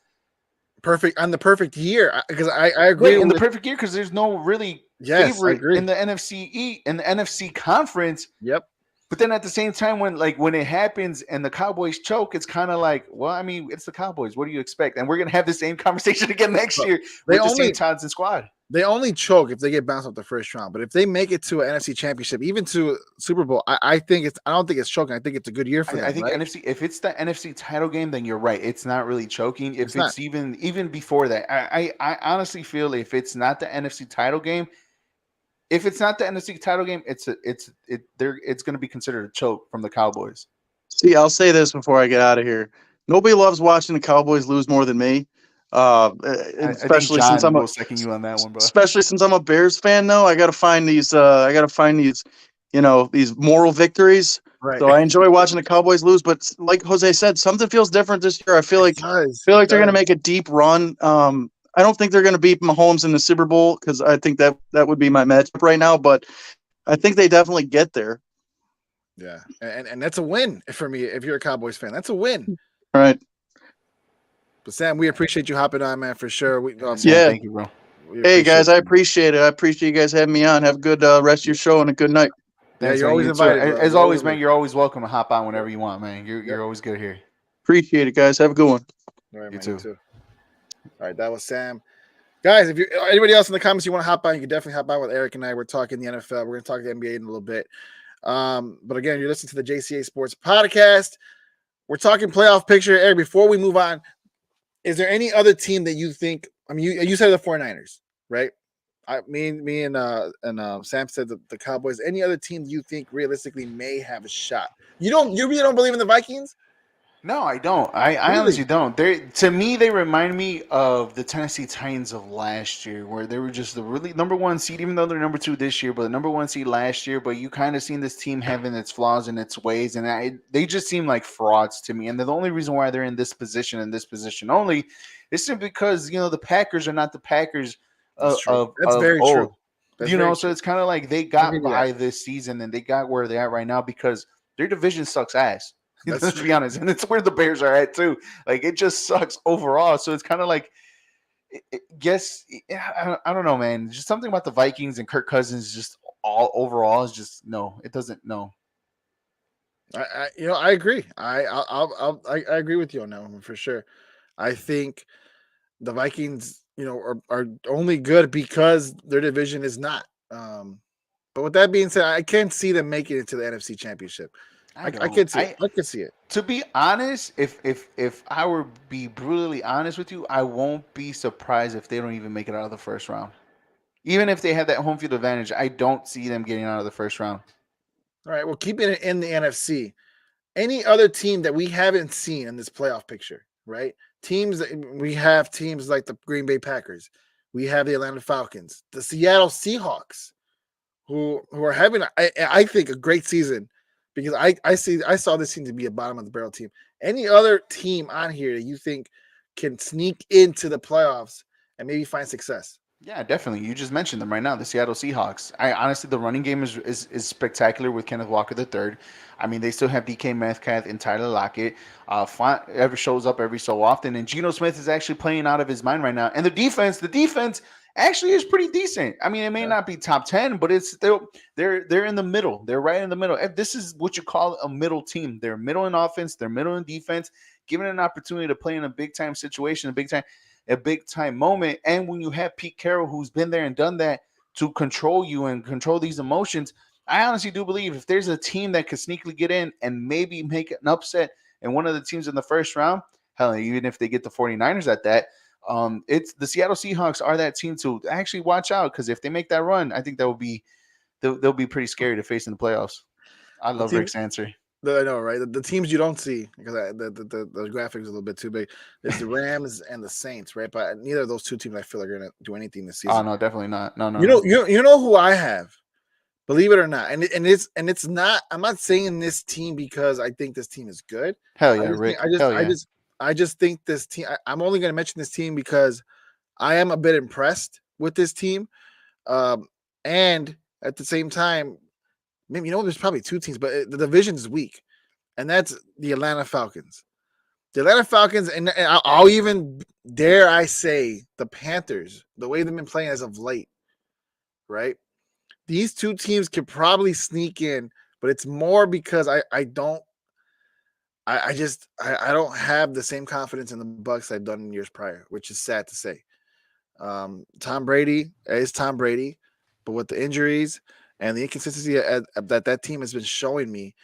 Perfect on the perfect year, because I agree in the perfect year because there's no really favorite in the NFC conference. Yep. But then at the same time, when it happens and the Cowboys choke, it's kind of like, well, I mean, it's the Cowboys. What do you expect? And we're gonna have the same conversation again next year with the same Townsend squad. They only choke if they get bounced off the first round. But if they make it to an NFC Championship, even to Super Bowl, I don't think it's choking. I think it's a good year for them. I think NFC. If it's the NFC title game, then you're right. It's not really choking. If it's even before that, I honestly feel if it's not the NFC title game. If it's not the NFC title game, it's going to be considered a choke from the Cowboys. See, I'll say this before I get out of here. Nobody loves watching the Cowboys lose more than me. Especially since I'm second you on that one, bro. Especially since I'm a Bears fan, though, I got to find these. These moral victories. Right. So I enjoy watching the Cowboys lose, but like Jose said, something feels different this year. I feel like they're going to make a deep run. I don't think they're going to beat Mahomes in the Super Bowl because I think that would be my matchup right now. But I think they definitely get there. Yeah, and that's a win for me. If you're a Cowboys fan, that's a win. All right. But Sam, we appreciate you hopping on, man, for sure. Thank you, bro. Hey guys, I appreciate it. I appreciate you guys having me on. Have a good rest of your show and a good night. Yeah, you're always invited. As always, man, you're always welcome to hop on whenever you want, man. You're always good here. Appreciate it, guys. Have a good one. All right, man, you too. All right, that was Sam. Guys, if you anybody else in the comments you want to hop on, you can definitely hop on with Eric and I. We're talking the NFL. We're going to talk the NBA in a little bit. But again, you're listening to the Jca Sports podcast. We're talking playoff picture. Eric, before we move on, is there any other team that you think? I mean, you said the 49ers, right? Me and Sam said the Cowboys. Any other team you think realistically may have a shot? You really don't believe in the Vikings? No, I don't. I honestly don't. To me, they remind me of the Tennessee Titans of last year, where they were just the really number one seed, even though they're number 2 this year, but the number 1 seed last year. But you kind of seen this team having its flaws and its ways, and they just seem like frauds to me. And the only reason why they're in this position and this position only is simply because the Packers are not the Packers That's very true. So it's kind of like they got by this season and they got where they're at right now because their division sucks ass. Let's be honest, and it's where the Bears are at too. Like it just sucks overall. So it's kind of like, I don't know, man. Just something about the Vikings and Kirk Cousins, just all overall is just no. It doesn't no. I agree. I agree with you on that one for sure. I think the Vikings, are only good because their division is not. But with that being said, I can't see them making it to the NFC Championship. I can see it. I can see it. To be honest, if I were be brutally honest with you, I won't be surprised if they don't even make it out of the first round. Even if they have that home field advantage, I don't see them getting out of the first round. All right, well, keeping it in the NFC. Any other team that we haven't seen in this playoff picture, right? We have teams like the Green Bay Packers. We have the Atlanta Falcons, the Seattle Seahawks, who are having, I think, a great season because I saw this team to be a bottom of the barrel team. Any other team on here that you think can sneak into the playoffs and maybe find success? Yeah, definitely. You just mentioned them right now, the Seattle Seahawks. I honestly, the running game is spectacular with Kenneth Walker the third. I mean, they still have DK Metcalf and Tyler Lockett. Ever shows up every so often, and Geno Smith is actually playing out of his mind right now. And the defense actually is pretty decent. I mean, it may not be top 10, but it's still they're in the middle. They're right in the middle. This is what you call a middle team. They're middle in offense. They're middle in defense. Given an opportunity to play in a big time situation, a big time moment. And when you have Pete Carroll, who's been there and done that to control you and control these emotions, I honestly do believe if there's a team that could sneakily get in and maybe make an upset in one of the teams in the first round, hell, even if they get the 49ers at that, it's the Seattle Seahawks are that team to actually watch out, because if they make that run, I think that will be they'll be pretty scary to face in the playoffs. I love Rick's answer. I know, right? The teams you don't see, because the graphics are a little bit too big. It's the Rams and the Saints, right? But neither of those two teams I feel are going to do anything this season. Oh no, definitely not. No. You know who I have, believe it or not, and it's not. I'm not saying this team because I think this team is good. Hell yeah, Rick. I just think this team. I'm only going to mention this team because I am a bit impressed with this team, and at the same time, maybe there's probably two teams, but the division is weak, and that's the Atlanta Falcons. The Atlanta Falcons, and I'll even dare I say the Panthers, the way they've been playing as of late, right? These two teams could probably sneak in, but it's more because I don't have the same confidence in the Bucs I've done in years prior, which is sad to say. Tom Brady is Tom Brady, but with the injuries and the inconsistency that team has been showing me,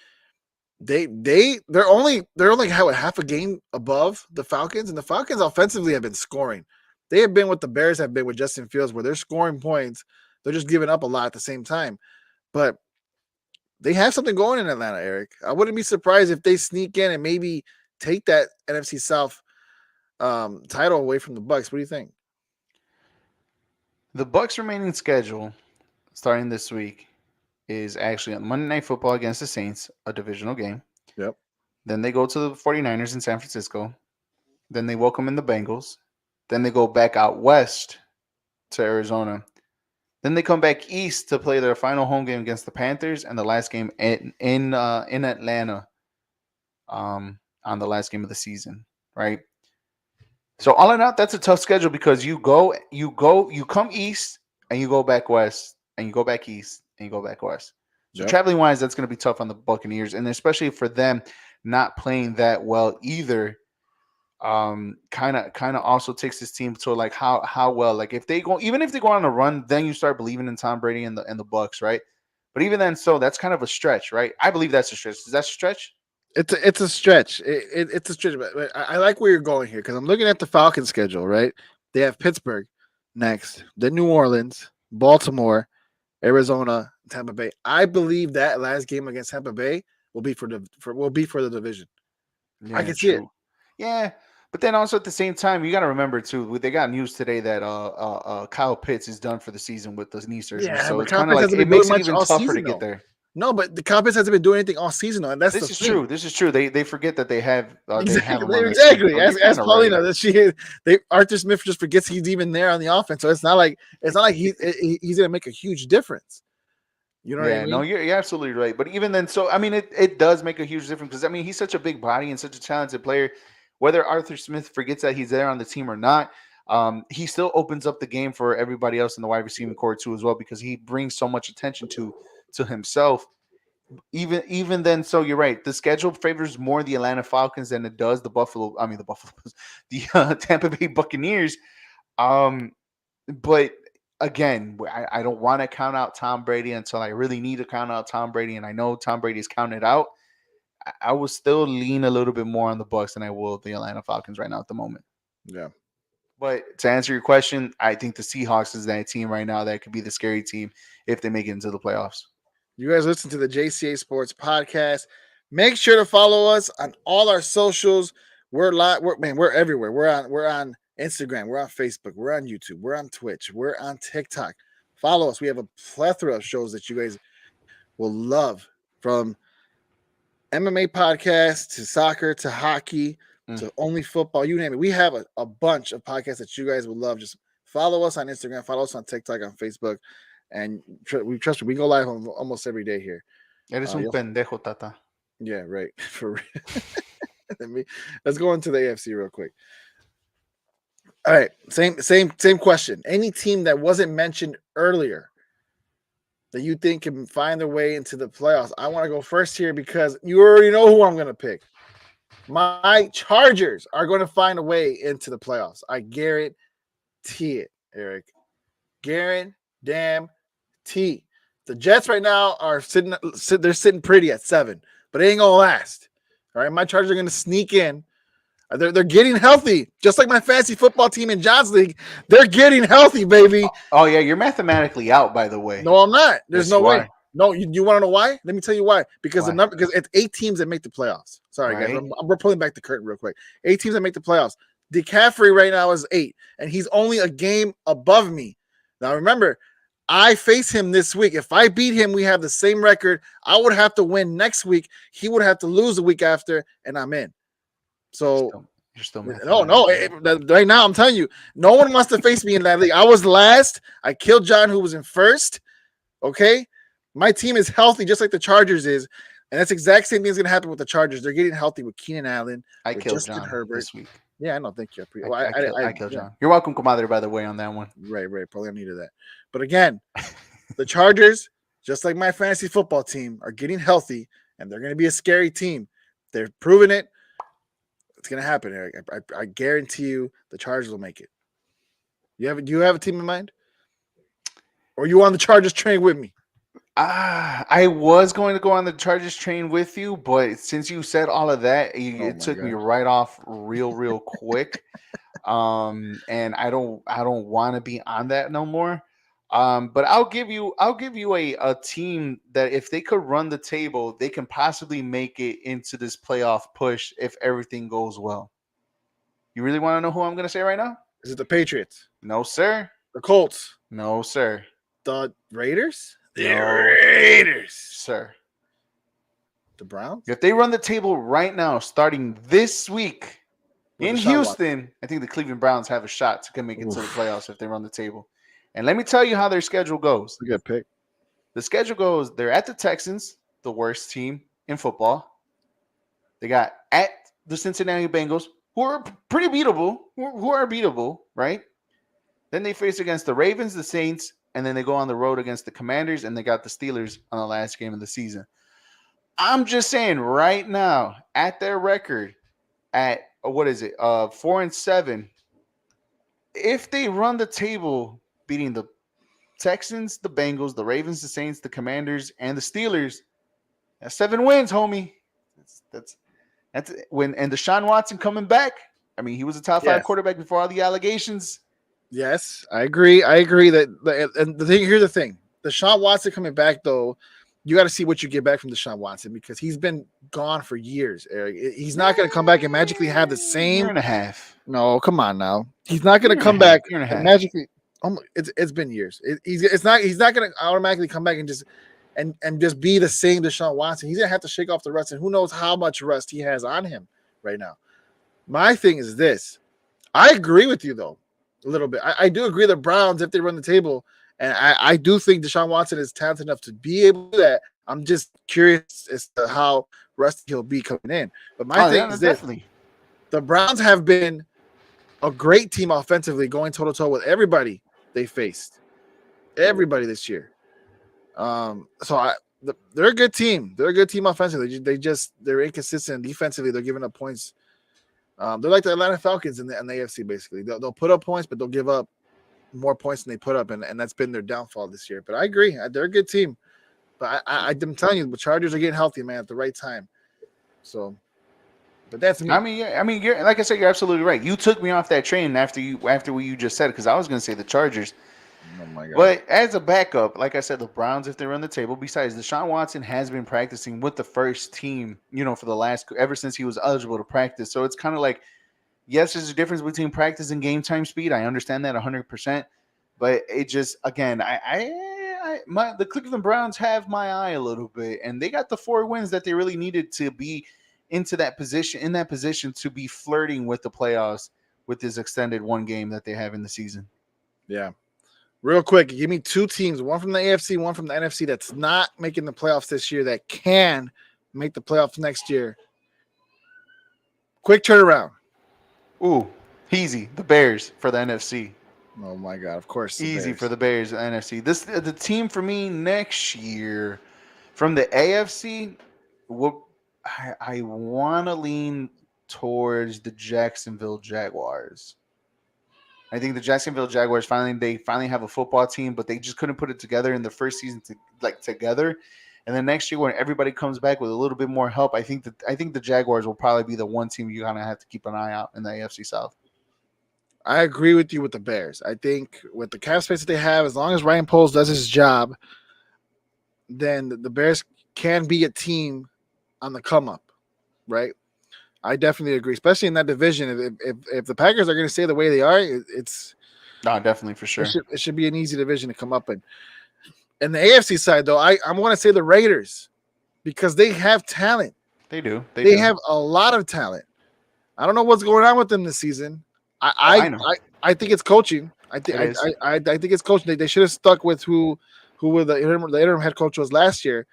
they're only half a game above the Falcons, and the Falcons offensively have been scoring. They have been what the Bears have been with Justin Fields, where they're scoring points, they're just giving up a lot at the same time. But they have something going in Atlanta, Eric. I wouldn't be surprised if they sneak in and maybe take that NFC South title away from the Bucs. What do you think? The Bucs' remaining schedule, starting this week, is actually on Monday Night Football against the Saints, a divisional game. Yep. Then they go to the 49ers in San Francisco. Then they welcome in the Bengals. Then they go back out west to Arizona. Then they come back east to play their final home game against the Panthers, and the last game in Atlanta on the last game of the season, right? So all in all, that's a tough schedule because you come east and you go back west, and you go back east and you go back west. So traveling wise, that's going to be tough on the Buccaneers, and especially for them not playing that well either. Kind of also takes this team to like how well, like if they go on a run, then you start believing in Tom Brady and the Bucks, right? But even then, so that's kind of a stretch, right? I believe that's a stretch. Is that a stretch? It's a stretch. It's a stretch, but I like where you're going here because I'm looking at the Falcons schedule, right? They have Pittsburgh next, then New Orleans, Baltimore, Arizona, Tampa Bay. I believe that last game against Tampa Bay will be for the division. Yeah, I can see it. Yeah, but then also at the same time, you got to remember too. They got news today that Kyle Pitts is done for the season with the knee surgery. Yeah, so but it's Kyle kind of Pitts like hasn't it been makes doing it even much all tougher season, to get though. there. No, but the Kyle Pitts hasn't been doing anything all season, though, and that's This is true. This is true. They forget that they have exactly. As Paulina, right. Arthur Smith just forgets he's even there on the offense, so it's not like he's going to make a huge difference. You know what I mean? No, you're absolutely right. But even then, so I mean, it does make a huge difference because I mean, he's such a big body and such a talented player. Whether Arthur Smith forgets that he's there on the team or not, he still opens up the game for everybody else in the wide receiving core too as well because he brings so much attention to himself. Even then, so you're right. The schedule favors more the Atlanta Falcons than it does the Tampa Bay Buccaneers. But again, I don't want to count out Tom Brady until I really need to count out Tom Brady, and I know Tom Brady's counted out. I will still lean a little bit more on the Bucs than I will the Atlanta Falcons right now at the moment. Yeah. But to answer your question, I think the Seahawks is that team right now that could be the scary team if they make it into the playoffs. You guys listen to the Jca Sports podcast. Make sure to follow us on all our socials. We're everywhere. We're on Instagram. We're on Facebook. We're on YouTube. We're on Twitch. We're on TikTok. Follow us. We have a plethora of shows that you guys will love, from MMA podcasts to soccer to hockey to only football, you name it. We have a bunch of podcasts that you guys would love. Just follow us on Instagram, follow us on TikTok, on Facebook, and we trust me. We go live almost every day here. Eres un pendejo, Tata. Yeah, right. For real. Let's go into the AFC real quick. All right, same question. Any team that wasn't mentioned earlier that you think can find their way into the playoffs? I want to go first here because you already know who I'm going to pick. My Chargers are going to find a way into the playoffs. I guarantee it, Eric. Guarantee. The Jets right now are sitting pretty at 7, but it ain't gonna last. All right, my Chargers are going to sneak in. They're getting healthy, just like my fantasy football team in John's League. They're getting healthy, baby. Oh yeah, you're mathematically out, by the way. No, I'm not. There's no way. Are. No, you want to know why? Let me tell you why. Because because it's 8 teams that make the playoffs. Sorry, guys. We're pulling back the curtain real quick. 8 teams that make the playoffs. DeCaffrey right now is 8, and he's only a game above me. Now remember, I face him this week. If I beat him, we have the same record. I would have to win next week. He would have to lose the week after, and I'm in. So you're still no. Right now, I'm telling you, no one wants to face me in that league. I was last. I killed John, who was in first. Okay, my team is healthy, just like the Chargers is, and that's the exact same thing is going to happen with the Chargers. They're getting healthy with Keenan Allen. I killed Justin John Herbert this week. Yeah, I know. Thank you. I killed John. You're welcome, comadre, by the way, on that one. Right. Probably needed that. But again, the Chargers, just like my fantasy football team, are getting healthy, and they're going to be a scary team. They're proving it. It's going to happen, Eric. I guarantee you the Chargers will make it. Do you have a team in mind? Or are you on the Chargers train with me? I was going to go on the Chargers train with you, but since you said all of that, it took me right off real quick. And I don't want to be on that no more. But I'll give you a team that if they could run the table, they can possibly make it into this playoff push if everything goes well. You really want to know who I'm going to say right now? Is it the Patriots? No, sir. The Colts? No, sir. The Raiders? The Raiders, sir. The Browns? If they run the table right now, starting this week in Houston, I think the Cleveland Browns have a shot to make it to the playoffs if they run the table. And let me tell you how their schedule goes. Good pick. The schedule goes, they're at the Texans, the worst team in football. They got at the Cincinnati Bengals, who are pretty beatable, who are beatable, right? Then they face against the Ravens, the Saints, and then they go on the road against the Commanders, and they got the Steelers on the last game of the season. I'm just saying right now, at their record, at 4-7, if they run the table, beating the Texans, the Bengals, the Ravens, the Saints, the Commanders, and the Steelers, that's 7 wins, homie. That's when and Deshaun Watson coming back. I mean, he was a top 5 quarterback before all the allegations. Yes, I agree. Here's the thing. Deshaun Watson coming back, though, you got to see what you get back from Deshaun Watson because he's been gone for years, Eric. He's not going to come back and magically have the same. Year and a half. No, come on now. He's not going to come back and magically. It's been years. He's not going to automatically come back and just be the same Deshaun Watson. He's going to have to shake off the rust, and who knows how much rust he has on him right now. My thing is this. I agree with you, though. A little bit. I do agree the Browns, if they run the table, and I do think Deshaun Watson is talented enough to be able to do that. I'm just curious as to how rusty he'll be coming in. But my thing is this. The Browns have been a great team offensively, going toe-to-toe with everybody they faced. Everybody this year. They're a good team. They're a good team offensively. They're inconsistent defensively. They're giving up points. They're like the Atlanta Falcons in the AFC, basically. They'll put up points, but they'll give up more points than they put up, and that's been their downfall this year. But I agree. They're a good team. But I'm telling you, the Chargers are getting healthy, man, at the right time. So, but that's me. I mean, you're like I said, you're absolutely right. You took me off that train after what you just said, because I was going to say the Chargers. Oh my God. But as a backup, like I said, the Browns, if they run the table, besides Deshaun Watson has been practicing with the first team, for the ever since he was eligible to practice. So it's kind of like, yes, there's a difference between practice and game time speed. I understand that 100%. But it just, again, the Cleveland Browns have my eye a little bit, and they got the 4 wins that they really needed to be in that position to be flirting with the playoffs with this extended 1 game that they have in the season. Yeah. Real quick, give me 2 teams, one from the AFC, one from the NFC that's not making the playoffs this year that can make the playoffs next year. Quick turnaround. Ooh, easy. The Bears for the NFC. Oh my God! Of course, Easy Bears. for the Bears, the NFC. The team for me next year from the AFC. I want to lean towards the Jacksonville Jaguars. I think the Jacksonville Jaguars finally have a football team, but they just couldn't put it together in the first season together. And then next year, when everybody comes back with a little bit more help, I think the Jaguars will probably be the one team you're gonna have to keep an eye out in the AFC South. I agree with you with the Bears. I think with the cap space that they have, as long as Ryan Poles does his job, then the Bears can be a team on the come up, right? I definitely agree, especially in that division. If the Packers are going to stay the way they are, it's no, definitely for sure. It should be an easy division to come up in. And the AFC side, though, I want to say the Raiders because they have talent. They do. They have a lot of talent. I don't know what's going on with them this season. I think it's coaching. I think it's coaching. They should have stuck with who the interim head coach was last year.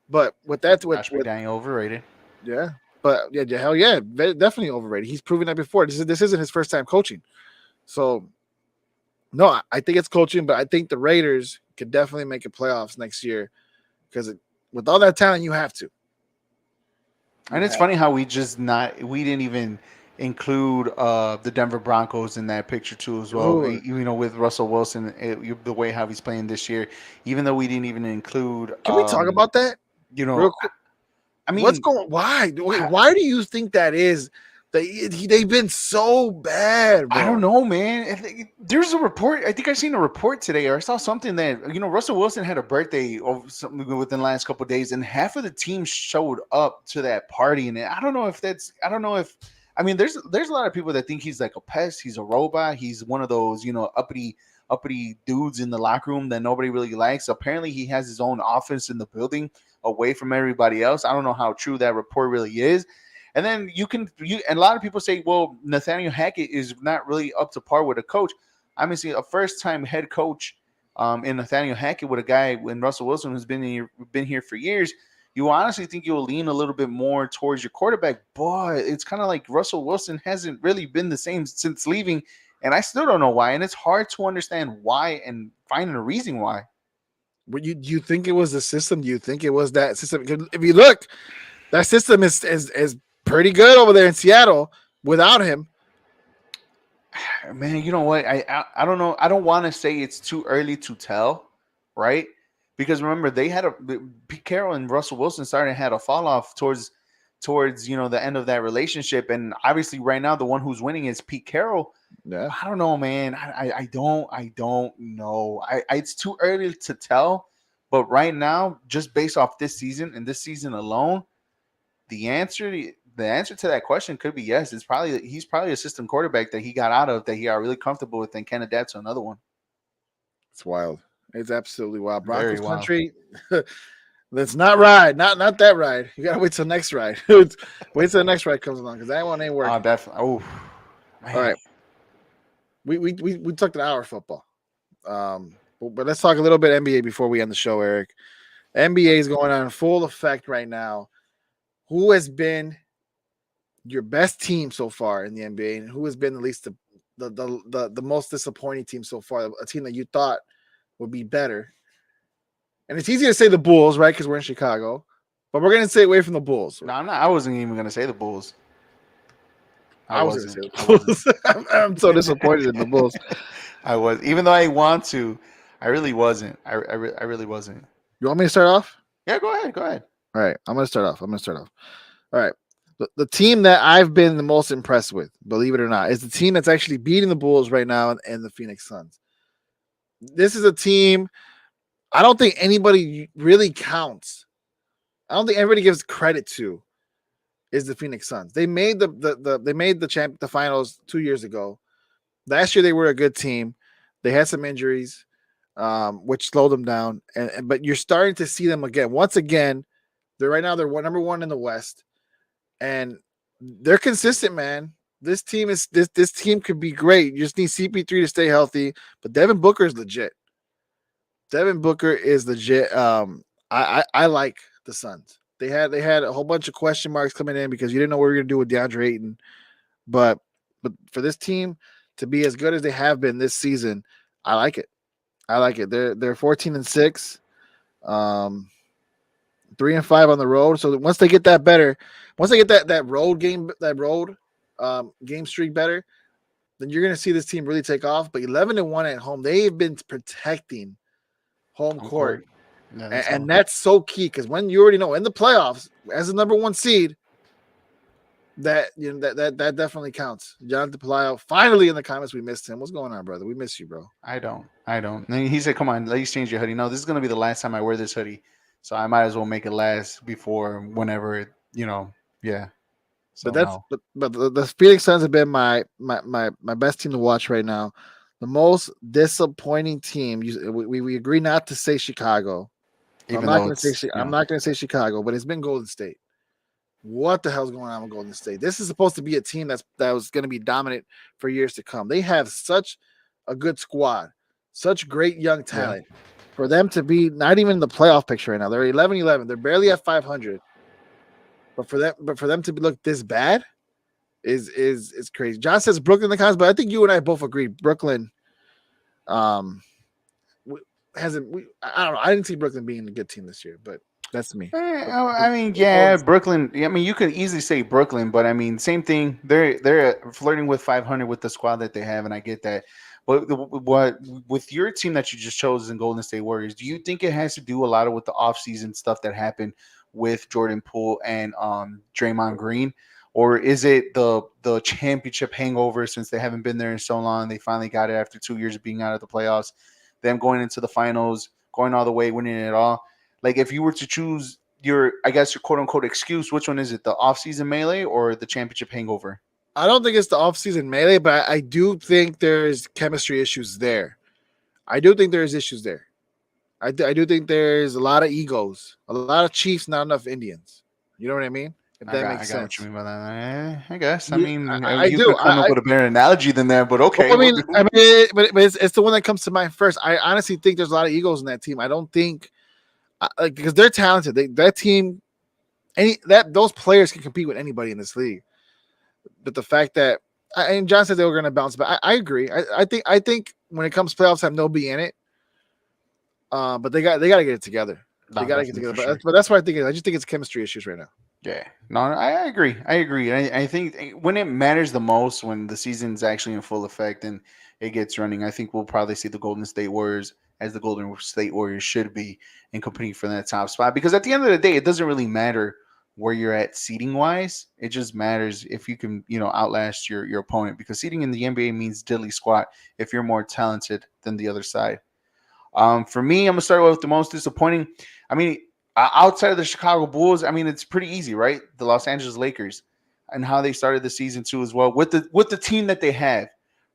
But with that, with Daniel overrated. Yeah, but yeah, hell yeah, definitely overrated. He's proven that before. This isn't his first time coaching. So no, I think it's coaching, but I think the Raiders could definitely make a playoffs next year because with all that talent, you have to. And it's funny how we didn't even include the Denver Broncos in that picture too as well. Ooh. You know, with Russell Wilson, the way how he's playing this year, even though we didn't even include. Can we talk about that? You know, I mean, what's going? Why? Why do you think that is? They've been so bad, bro. I don't know, man. There's a report. I think I seen a report today, or I saw something that Russell Wilson had a birthday or something within the last couple of days, and half of the team showed up to that party. And I don't know if I mean, there's a lot of people that think he's like a pest. He's a robot. He's one of those uppity dudes in the locker room that nobody really likes. Apparently, he has his own office in the building away from everybody else. I don't know how true that report really is. And then and a lot of people say, well, Nathaniel Hackett is not really up to par with a coach. I mean, see, a first-time head coach in Nathaniel Hackett with a guy when Russell Wilson has been here for years. You honestly think you'll lean a little bit more towards your quarterback, but it's kind of like Russell Wilson hasn't really been the same since leaving, and I still don't know why. And it's hard to understand why and finding a reason why. But do you think it was the system? Do you think it was that system? If you look, that system is pretty good over there in Seattle without him. Man, you know what? I don't know. I don't want to say it's too early to tell, right? Because remember, they had Pete Carroll and Russell Wilson had a fall off towards the end of that relationship, and obviously right now the one who's winning is Pete Carroll. Yeah, I don't know, man. I don't know. It's too early to tell, but right now, just based off this season and this season alone, the answer to that question could be yes. He's probably a system quarterback that he got out of that he got really comfortable with and can adapt to another one. It's wild. It's absolutely wild. Broncos Very wild. country. Let's not ride. Not that ride. You gotta wait till the next ride. Wait till the next ride comes along because that one ain't working. Oh, definitely. Oh, man. All right. We talked an hour football. But let's talk a little bit NBA before we end the show, Eric. NBA is going on in full effect right now. Who has been your best team so far in the NBA, and who has been at least the most disappointing team so far? A team that you thought would be better. And it's easy to say the Bulls, right? Because we're in Chicago, but we're gonna stay away from the Bulls. No, I'm not. I wasn't even gonna say the Bulls. I was gonna say the Bulls. I'm so disappointed in the Bulls. I was, even though I want to, I really wasn't. I really wasn't. You want me to start off? Yeah, go ahead. All right, I'm gonna start off. All right. The team that I've been the most impressed with, believe it or not, is the team that's actually beating the Bulls right now and the Phoenix Suns. This is a team I don't think anybody really counts. I don't think everybody gives credit to is the Phoenix Suns. They made the finals 2 years ago. Last year they were a good team. They had some injuries. which slowed them down. But you're starting to see them again. Once again, they're number one in the West, and they're consistent, man. This team is this team could be great. You just need CP3 to stay healthy, but Devin Booker is legit. Devin Booker is legit. I like the Suns. They had a whole bunch of question marks coming in because you didn't know what we were gonna do with DeAndre Ayton, but for this team to be as good as they have been this season, I like it. I like it. They're 14-6, 3-5 on the road. So once they get that better, once they get that road game streak better, then you're gonna see this team really take off. But 11-1 at home, they've been protecting home court. Yeah, And that's so key because when you already know in the playoffs as the number one seed, that definitely counts. Jonathan Pelayo finally in the comments. We missed him. What's going on, brother? We miss you, bro. I don't. And he said, "Come on, let's change your hoodie." No, this is gonna be the last time I wear this hoodie, so I might as well make it last before whenever yeah. So but the Phoenix Suns have been my best team to watch right now. The most disappointing team. We agree not to say Chicago. I'm not going to say Chicago, but it's been Golden State. What the hell's going on with Golden State? This is supposed to be a team that was going to be dominant for years to come. They have such a good squad, such great young talent. Yeah. For them to be not even in the playoff picture right now, they're 11-11. They're barely at 500. But for them to look this bad is crazy. John says Brooklyn in the comments, but I think you and I both agree Brooklyn hasn't. I don't know. I didn't see Brooklyn being a good team this year, but that's me. I mean, yeah, Brooklyn. I mean, you could easily say Brooklyn, but I mean, same thing. They're flirting with 500 with the squad that they have, and I get that. But what with your team that you just chose in Golden State Warriors, do you think it has to do a lot of with the offseason stuff that happened with Jordan Poole and Draymond Green? Or is it the championship hangover since they haven't been there in so long? They finally got it after 2 years of being out of the playoffs, them going into the finals, going all the way, winning it all. Like if you were to choose your quote unquote excuse, which one is it? The offseason melee or the championship hangover? I don't think it's the offseason melee, but I do think there's chemistry issues there. I do think there's issues there. I do think there's a lot of egos, a lot of Chiefs, not enough Indians. You know what I mean? If that makes sense. I got what you mean by that. I guess. I mean, you could come up with a better analogy than that, but okay. But it's the one that comes to mind first. I honestly think there's a lot of egos in that team. I don't think because they're talented. That team, those players can compete with anybody in this league. But the fact that and John said they were going to bounce back, I agree. I think when it comes to playoff time, they'll be in it. But they got to get it together. They got to get together. But that's what I think. I just think it's chemistry issues right now. Yeah, no, I agree. I think when it matters the most, when the season's actually in full effect and it gets running, I think we'll probably see the Golden State Warriors as the Golden State Warriors should be and competing for that top spot. Because at the end of the day, it doesn't really matter where you're at seeding wise. It just matters if you can, outlast your opponent. Because seeding in the NBA means diddly squat if you're more talented than the other side. For me, I'm gonna start with the most disappointing. I mean, outside of the Chicago Bulls, I mean, it's pretty easy, right? The Los Angeles Lakers and how they started the season too as well with the team that they have,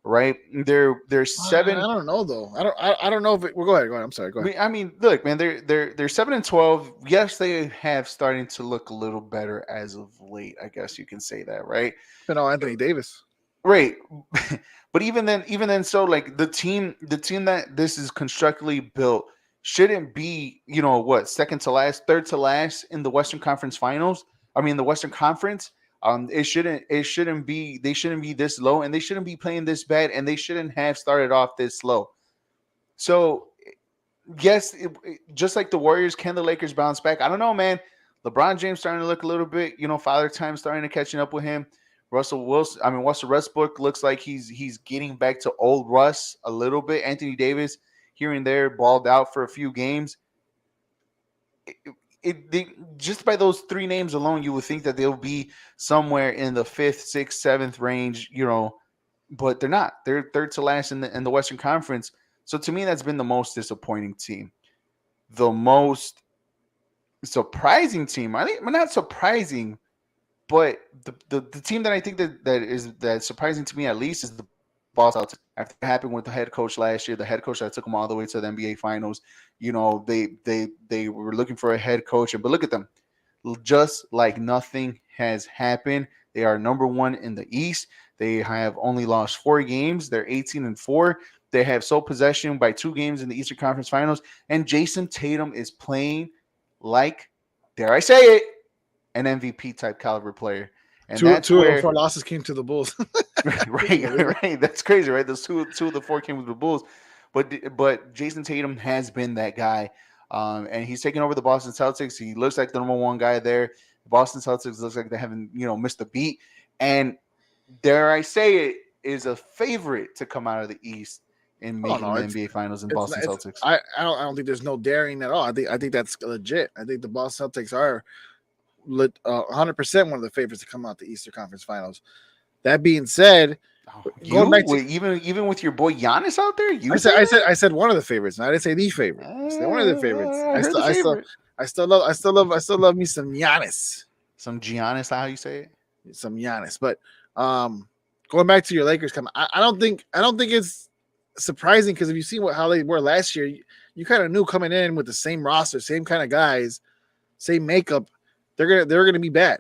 right? They're 7. I don't know though. I don't know if it. Well, go ahead. I'm sorry. Go ahead. I mean, look, man, they're 7-12. Yes, they have starting to look a little better as of late. I guess you can say that, right? Anthony Davis, right? But even then, so like the team that this is constructively built shouldn't be, second to last, third to last in the Western Conference Finals. I mean, the Western Conference. It shouldn't be. They shouldn't be this low, and they shouldn't be playing this bad, and they shouldn't have started off this slow. So, yes, just like the Warriors, can the Lakers bounce back? I don't know, man. LeBron James starting to look a little bit, father time starting to catching up with him. Russell Westbrook looks like he's getting back to old Russ a little bit. Anthony Davis here and there balled out for a few games. Just by those 3 names alone, you would think that they'll be somewhere in the 5th, 6th, 7th range, but they're not. They're third to last in the Western Conference. So to me, that's been the most disappointing team. The most surprising team. I think not surprising, but the team that I think that's surprising to me at least is the Boston Celtics. After it happened with the head coach last year, the head coach that took them all the way to the NBA Finals, they were looking for a head coach, but look at them, just like nothing has happened. They are number one in the East. They have only lost 4 games. They're 18-4. They have sole possession by 2 games in the Eastern Conference Finals, and Jason Tatum is playing like, dare I say it, an MVP type caliber player. And that's two where of 4 losses came to the Bulls. right. That's crazy, right? Those two of the 4 came with the Bulls, but Jason Tatum has been that guy, and he's taking over the Boston Celtics. He looks like the number 1 guy there. The Boston Celtics looks like they haven't missed a beat, and dare I say it, is a favorite to come out of the East in making the NBA Finals in Boston Celtics. I don't think there's no daring at all. I think that's legit. I think the Boston Celtics are 100% one of the favorites to come out the Eastern Conference Finals. That being said, going back to even with your boy Giannis out there, I said one of the favorites. And I didn't say the favorite. I said one of the favorites. I still love me some Giannis. Some Giannis, how you say it? Some Giannis. But going back to your Lakers comment, I don't think it's surprising, because if you see how they were last year, you kind of knew coming in with the same roster, same kind of guys, same makeup, they're gonna be bad.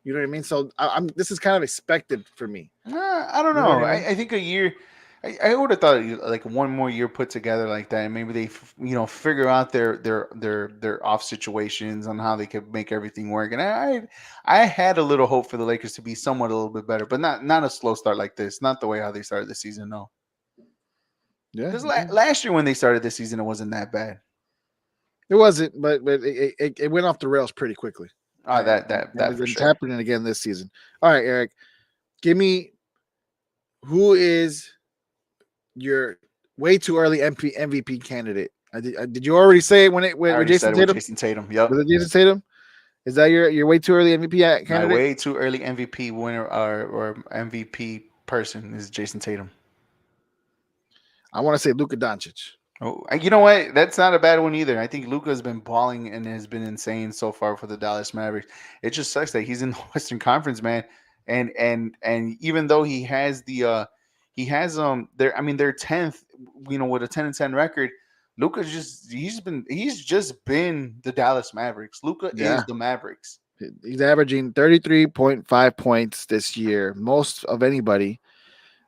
You know what I mean? So this is kind of expected for me. I don't know. I think a year. I would have thought like one more year put together like that, and maybe they figure out their off situations on how they could make everything work. And I had a little hope for the Lakers to be somewhat a little bit better, but not a slow start like this. Not the way how they started the season. No. Yeah. Because last year when they started this season, it wasn't that bad. It wasn't, but it went off the rails pretty quickly. It's happening again this season. All right, Eric, give me who is your way too early MVP candidate. Did you already say it when Jason Tatum? Jason Tatum, yep. Was it Jason Tatum? Is that your way too early MVP candidate? My way too early MVP winner or MVP person is Jason Tatum. I want to say Luka Doncic. Oh, you know what? That's not a bad one either. I think Luka has been balling and has been insane so far for the Dallas Mavericks. It just sucks that he's in the Western Conference, man. And even though he has they're 10th, with a 10-10 record. Luka's he's just been the Dallas Mavericks. Luka is the Mavericks. He's averaging 33.5 points this year, most of anybody.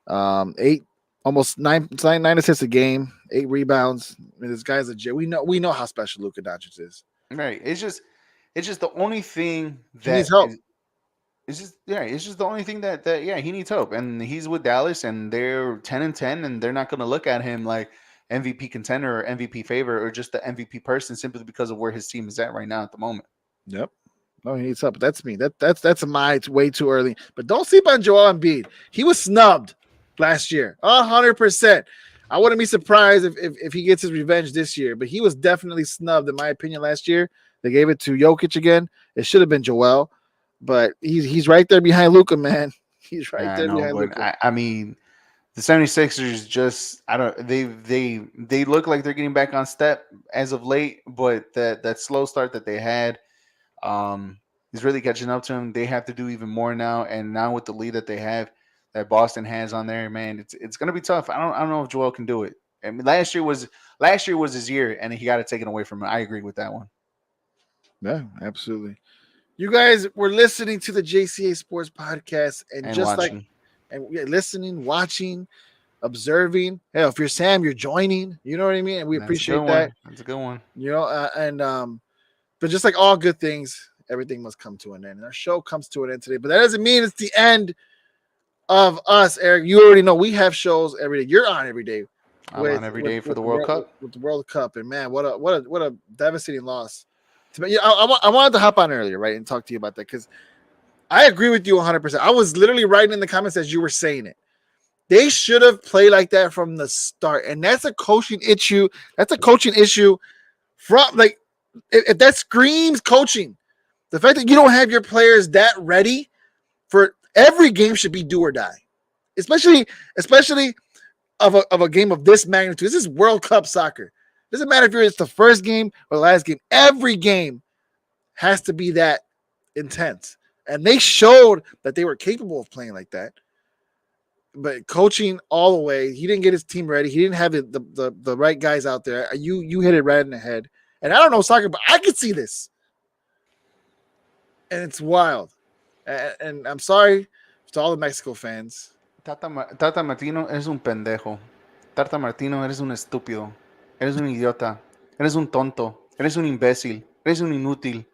8 almost 9 assists a game, 8 rebounds. I mean, this guy's legit. We know how special Luka Doncic is. Right. It's just the only thing that he needs help. It's just the only thing that he needs help. And he's with Dallas and they're 10-10, and they're not going to look at him like MVP contender or MVP favorite or just the MVP person simply because of where his team is at right now at the moment. Yep. No, he needs help. That's me. That's my way too early. But don't sleep on Joel Embiid. He was snubbed last year, 100%. I wouldn't be surprised if he gets his revenge this year, but he was definitely snubbed in my opinion last year. They gave it to Jokic again. It should have been Joel, but he's right there behind Luka, man. He's right there behind Luka. I mean, the 76ers they look like they're getting back on step as of late, but that slow start that they had is really catching up to them. They have to do even more now, and now with the lead that they have, that Boston has on there, man, it's gonna be tough. I don't know if Joel can do it. I mean, last year was his year, and he got it taken away from him. I agree with that one. Yeah, absolutely. You guys were listening to the Jca Sports podcast, and just watching. Listening, watching, observing. Hey, if you're Sam, you're joining. You know what I mean? And we appreciate that. That's a good one. But just like all good things, everything must come to an end. And our show comes to an end today, but that doesn't mean it's the end of us, Eric. You already know we have shows every day. You're on every day. I'm on every day for the World Cup. With the World Cup, and man, what a devastating loss. I wanted to hop on earlier, right, and talk to you about that because I agree with you 100%. I was literally writing in the comments as you were saying it. They should have played like that from the start, and that's a coaching issue. That's a coaching issue. From if that screams coaching, the fact that you don't have your players that ready for every game should be do or die, especially of a game of this magnitude. This is World Cup soccer. Doesn't matter if it's the first game or the last game. Every game has to be that intense. And they showed that they were capable of playing like that. but coaching all the way. He didn't get his team ready. He didn't have the right guys out there. You hit it right in the head. And I don't know soccer, but I could see this, and it's wild. And I'm sorry to all the Mexico fans. Tata Martino, eres un pendejo. Tata Martino, eres un estúpido. Eres un idiota. Eres un tonto. Eres un imbécil. Eres un inútil.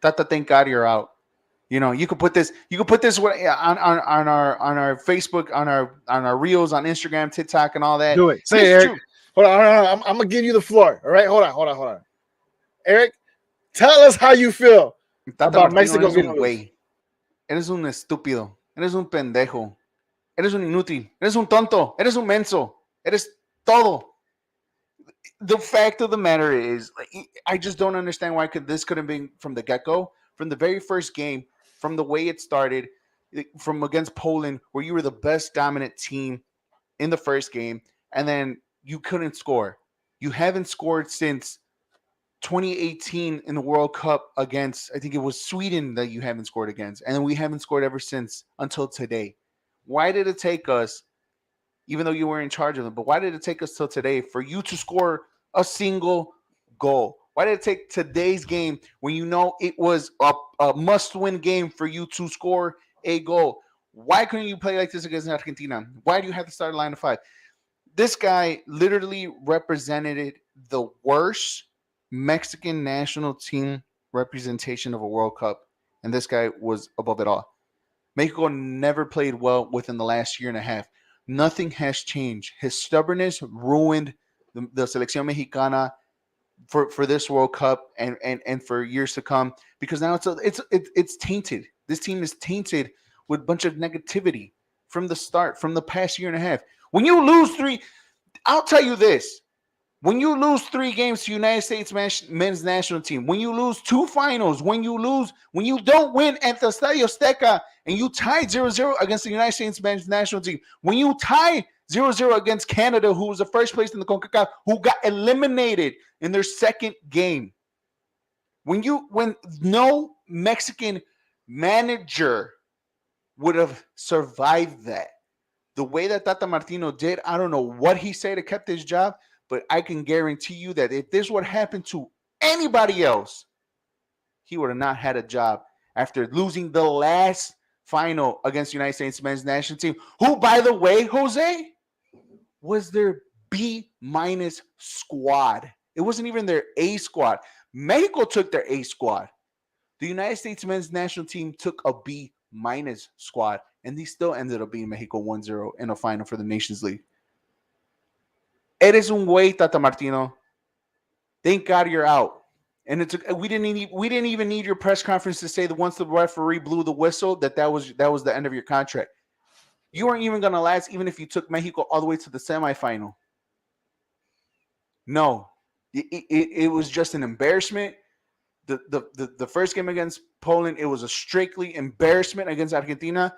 Tata, thank God you're out. You know, you could put this on our Facebook, on our reels, on Instagram, TikTok, and all that. Do it. Say it, Eric. Hold on. I'm gonna give you the floor. All right, hold on. Eric, tell us how you feel Tata about Martino, Mexico eres being un güey. Eres un estúpido. Eres un pendejo. Eres un inútil. Eres un tonto. Eres un menso. Eres todo. The fact of the matter is, I just don't understand why this couldn't be from the get-go, from the very first game, from the way it started, from against Poland, where you were the best dominant team in the first game, and then you couldn't score. You haven't scored since 2018 in the World Cup against, I think it was Sweden that you haven't scored against, and we haven't scored ever since until today. Why did it take us, even though you were in charge of them, but why did it take us till today for you to score a single goal? Why did it take today's game when you know it was a must-win game for you to score a goal? Why couldn't you play like this against Argentina? Why do you have to start a line of 5? This guy literally represented the worst Mexican national team representation of a World Cup, and this guy was above it all. Mexico never played well within the last year and a half. Nothing has changed. His stubbornness ruined the Selección Mexicana for this World Cup and for years to come, because now it's tainted. This team is tainted with a bunch of negativity from the start, from the past year and a half. When you lose 3, I'll tell you this. When you lose 3 games to United States men's national team, when you lose 2 finals, when you don't win at the Estadio Azteca and you tie 0-0 against the United States men's national team, when you tie 0-0 against Canada, who was the first place in the CONCACAF, who got eliminated in their second game, when no Mexican manager would have survived that, the way that Tata Martino did, I don't know what he said to kept his job, but I can guarantee you that if this would happen to anybody else, he would have not had a job after losing the last final against the United States men's national team, who, by the way, Jose, was their B- squad. It wasn't even their A squad. Mexico took their A squad. The United States men's national team took a B- squad, and they still ended up beating Mexico 1-0 in a final for the Nations League. Eres un güey, Tata Martino. Thank God you're out. And we didn't even need your press conference to say that once the referee blew the whistle that was the end of your contract. You weren't even going to last even if you took Mexico all the way to the semifinal. No, it was just an embarrassment. The first game against Poland, it was a strictly embarrassment against Argentina.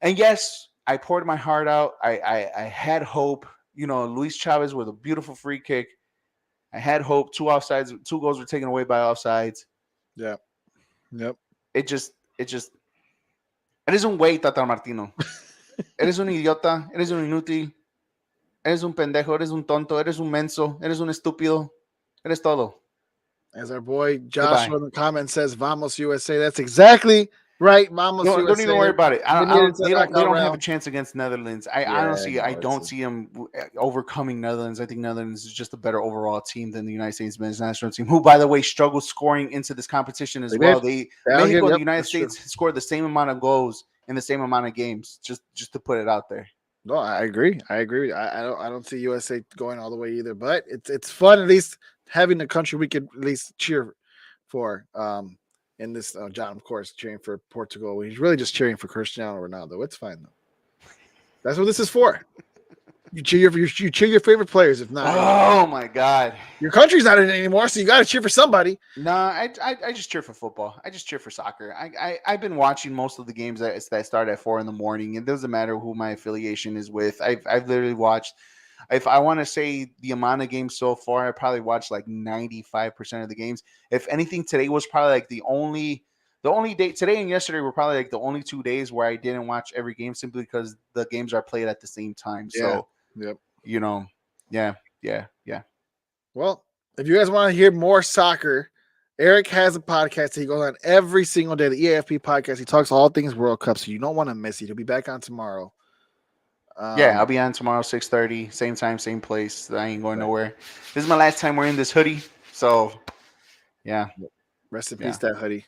And yes, I poured my heart out. I had hope. You know, Luis Chavez with a beautiful free kick. I had hope. 2 offsides, 2 goals were taken away by offsides. Yeah. Yep. Eres un güey, Tata Martino. Eres un idiota. Eres un inútil. Eres un pendejo. Eres un tonto. Eres un menso. Eres un estúpido. Eres todo. As our boy Joshua in the comments says, "Vamos USA." That's exactly right. Vamos USA. Don't even worry about it. They don't have a round. chance against Netherlands. I don't see them overcoming Netherlands. I think Netherlands is just a better overall team than the United States men's national team, who, by the way, struggled scoring into this competition as well. Mexico and the United States scored the same amount of goals in the same amount of games. Just to put it out there. No, I agree. I don't see USA going all the way either. But it's fun at least having a country we could at least cheer for. In this, John, of course, cheering for Portugal. He's really just cheering for Cristiano Ronaldo. It's fine though. That's what this is for. You cheer your favorite players. If not, oh my God, your country's not in it anymore, so you got to cheer for somebody. Nah, I just cheer for football. I just cheer for soccer. I've been watching most of the games that start at 4 a.m. It doesn't matter who my affiliation is with. I've literally watched. If I want to say the amount of games so far, I probably watched like 95% of the games. If anything, today was probably like the only The only day today and yesterday were probably like the only 2 days where I didn't watch every game simply because the games are played at the same time. So, Yep. yeah. Well, if you guys want to hear more soccer, Eric has a podcast that he goes on every single day, the EAFP podcast. He talks all things World Cup, so you don't want to miss it. He'll be back on tomorrow. I'll be on tomorrow, 6:30, same time, same place. I ain't going nowhere. This is my last time wearing this hoodie. So, yeah. Rest in peace, that hoodie.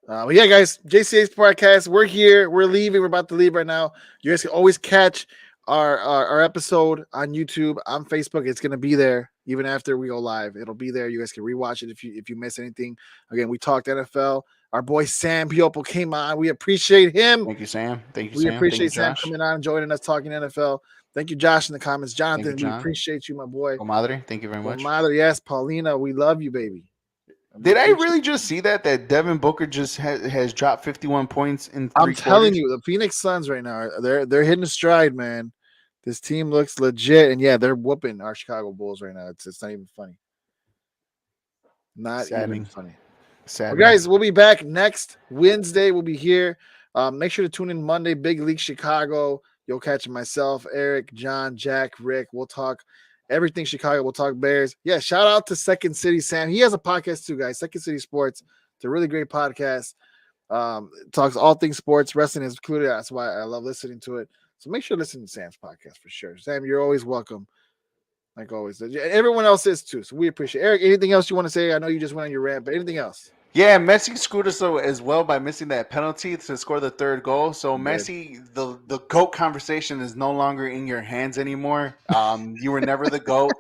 But yeah, guys, Jca Sports podcast. We're here. We're leaving. We're about to leave right now. You guys can always catch our episode on YouTube, on Facebook. It's gonna be there even after we go live. It'll be there. You guys can rewatch it if you miss anything. Again, we talked NFL. Our boy Sam Piopo came on. We appreciate him. Thank you, Sam. We appreciate Sam coming on and joining us talking NFL. Thank you, Josh, in the comments. Jonathan, we appreciate you, my boy. Comadre, thank you very much. Comadre, yes. Paulina, we love you, baby. Did I really just see that Devin Booker just has dropped 51 points in 3 I'm telling you, the Phoenix Suns right now, they're hitting a stride, man. This team looks legit, and yeah, they're whooping our Chicago Bulls right now. It's not even funny. Not even funny. Well, guys, we'll be back next Wednesday. We'll be here. Make sure to tune in Monday, Big League Chicago. You'll catch myself, Eric, John, Jack, Rick. We'll talk everything Chicago. We'll talk Bears. Yeah, shout out to Second City Sam. He has a podcast too, guys. Second City Sports. It's a really great podcast. Talks all things sports. Wrestling is included. That's why I love listening to it. So make sure to listen to Sam's podcast for sure. Sam, you're always welcome. Like always. Everyone else is too. So we appreciate it. Eric, anything else you want to say? I know you just went on your rant, but anything else? Yeah, Messi screwed us as well by missing that penalty to score the 3rd goal. So Messi, the GOAT conversation is no longer in your hands anymore. You were never the GOAT.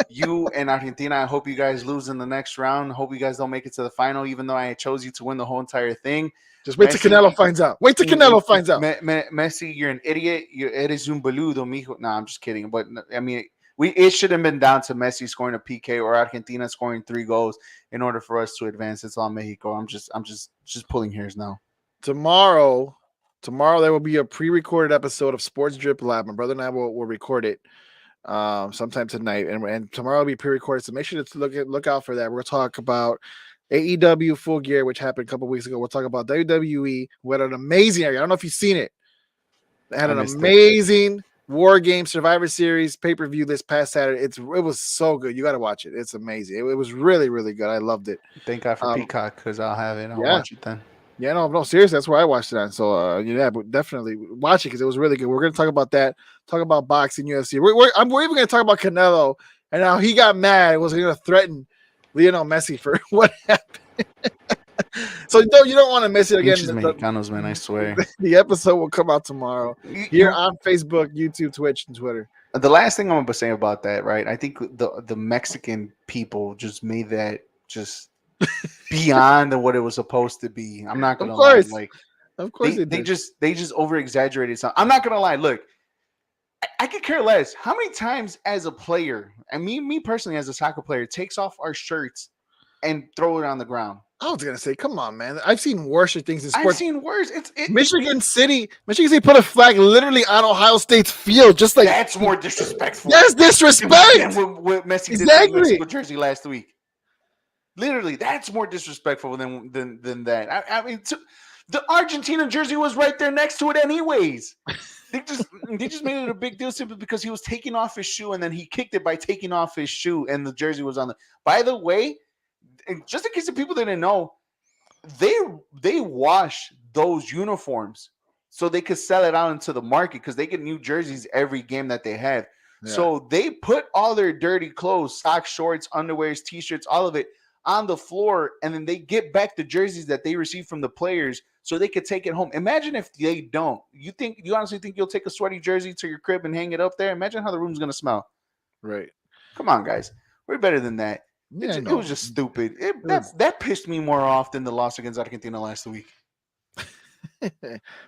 You and Argentina, I hope you guys lose in the next round. Hope you guys don't make it to the final, even though I chose you to win the whole entire thing. Just wait till Canelo finds out. Wait till Canelo finds out. Messi, you're an idiot. Eres un boludo, mijo. No, I'm just kidding. But, I mean, it should have been down to Messi scoring a PK or Argentina scoring 3 goals in order for us to advance. It's all Mexico. I'm just pulling hairs now. Tomorrow there will be a pre-recorded episode of Sports Drip Lab. My brother and I will record it sometime tonight, and tomorrow will be pre-recorded. So make sure to look out for that. We'll talk about AEW Full Gear, which happened a couple weeks ago. We'll talk about WWE. We had an amazing area. I don't know if you've seen it. They had an amazing War Game Survivor Series pay-per-view this past Saturday. It was so good. You got to watch it. It's amazing. It was really, really good. I loved it. Thank God for Peacock, because I'll have it. I'll watch it then. Yeah, no, seriously. That's where I watched it on. So, but definitely watch it because it was really good. We're going to talk about that. Talk about boxing, UFC. We're even going to talk about Canelo and how he got mad. Was going to threaten Lionel Messi for what happened. So you don't want to miss it again. Mexicanos, man, I swear. The episode will come out tomorrow here on Facebook, YouTube, Twitch, and Twitter. The last thing I'm going to say about that, right? I think the Mexican people just made that just beyond what it was supposed to be. I'm not going to lie. Like, of course they just over exaggerated something. I'm not going to lie. Look, I could care less. How many times as a player, and me personally as a soccer player, takes off our shirts and throw it on the ground? I was gonna say, come on, man. I've seen worse things in sports. I've seen worse. Michigan City put a flag literally on Ohio State's field, just like that's more disrespectful. That's disrespect. What Messi did in the Mexico jersey last week. Literally, that's more disrespectful than that. I mean, the Argentina jersey was right there next to it, anyways. They just made it a big deal simply because he was taking off his shoe, and then he kicked it by taking off his shoe, and the jersey was on the. By the way, just in case the people didn't know, they wash those uniforms so they could sell it out into the market because they get new jerseys every game that they have. Yeah. So they put all their dirty clothes, socks, shorts, underwears, t-shirts, all of it on the floor, and then they get back the jerseys that they receive from the players so they could take it home. Imagine if they don't. You honestly think you'll take a sweaty jersey to your crib and hang it up there? Imagine how the room's going to smell. Right. Come on, guys. We're better than that. Yeah, it was just stupid. That pissed me more off than the loss against Argentina last week.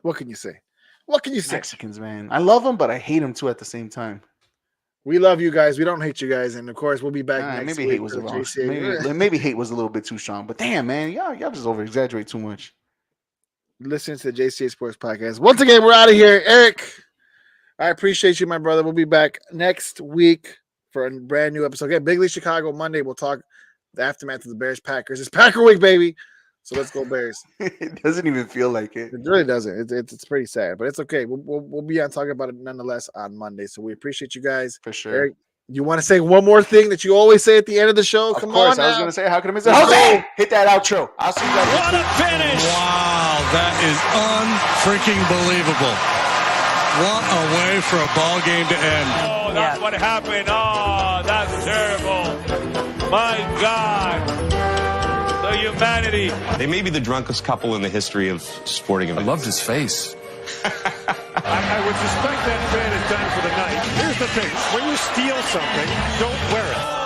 What can you say? Mexicans, man. I love them, but I hate them too at the same time. We love you guys. We don't hate you guys, and of course, we'll be back next week. Maybe hate was a little bit too strong, but damn, man, y'all just over exaggerate too much. Listen to the Jca Sports podcast. Once again, we're out of here, Eric. I appreciate you, my brother. We'll be back next week for a brand new episode. Again, Big League Chicago Monday. We'll talk the aftermath of the Bears Packers. It's Packer week, baby. So let's go Bears. It doesn't even feel like it. It really doesn't. It's pretty sad, but it's okay. We'll be on talking about it nonetheless on Monday. So we appreciate you guys. For sure. Eric, you want to say one more thing that you always say at the end of the show? Of Come course, on I was now. going to say, how can I miss it? Jose, hit that outro. I'll see you guys. What a finish! Wow, that is unfreaking believable. What a way for a ball game to end. Oh, that's what happened. Oh, that's terrible. My God. The humanity. They may be the drunkest couple in the history of sporting events. I loved his face. I would suspect that fan is done for the night. Here's the thing. When you steal something, don't wear it.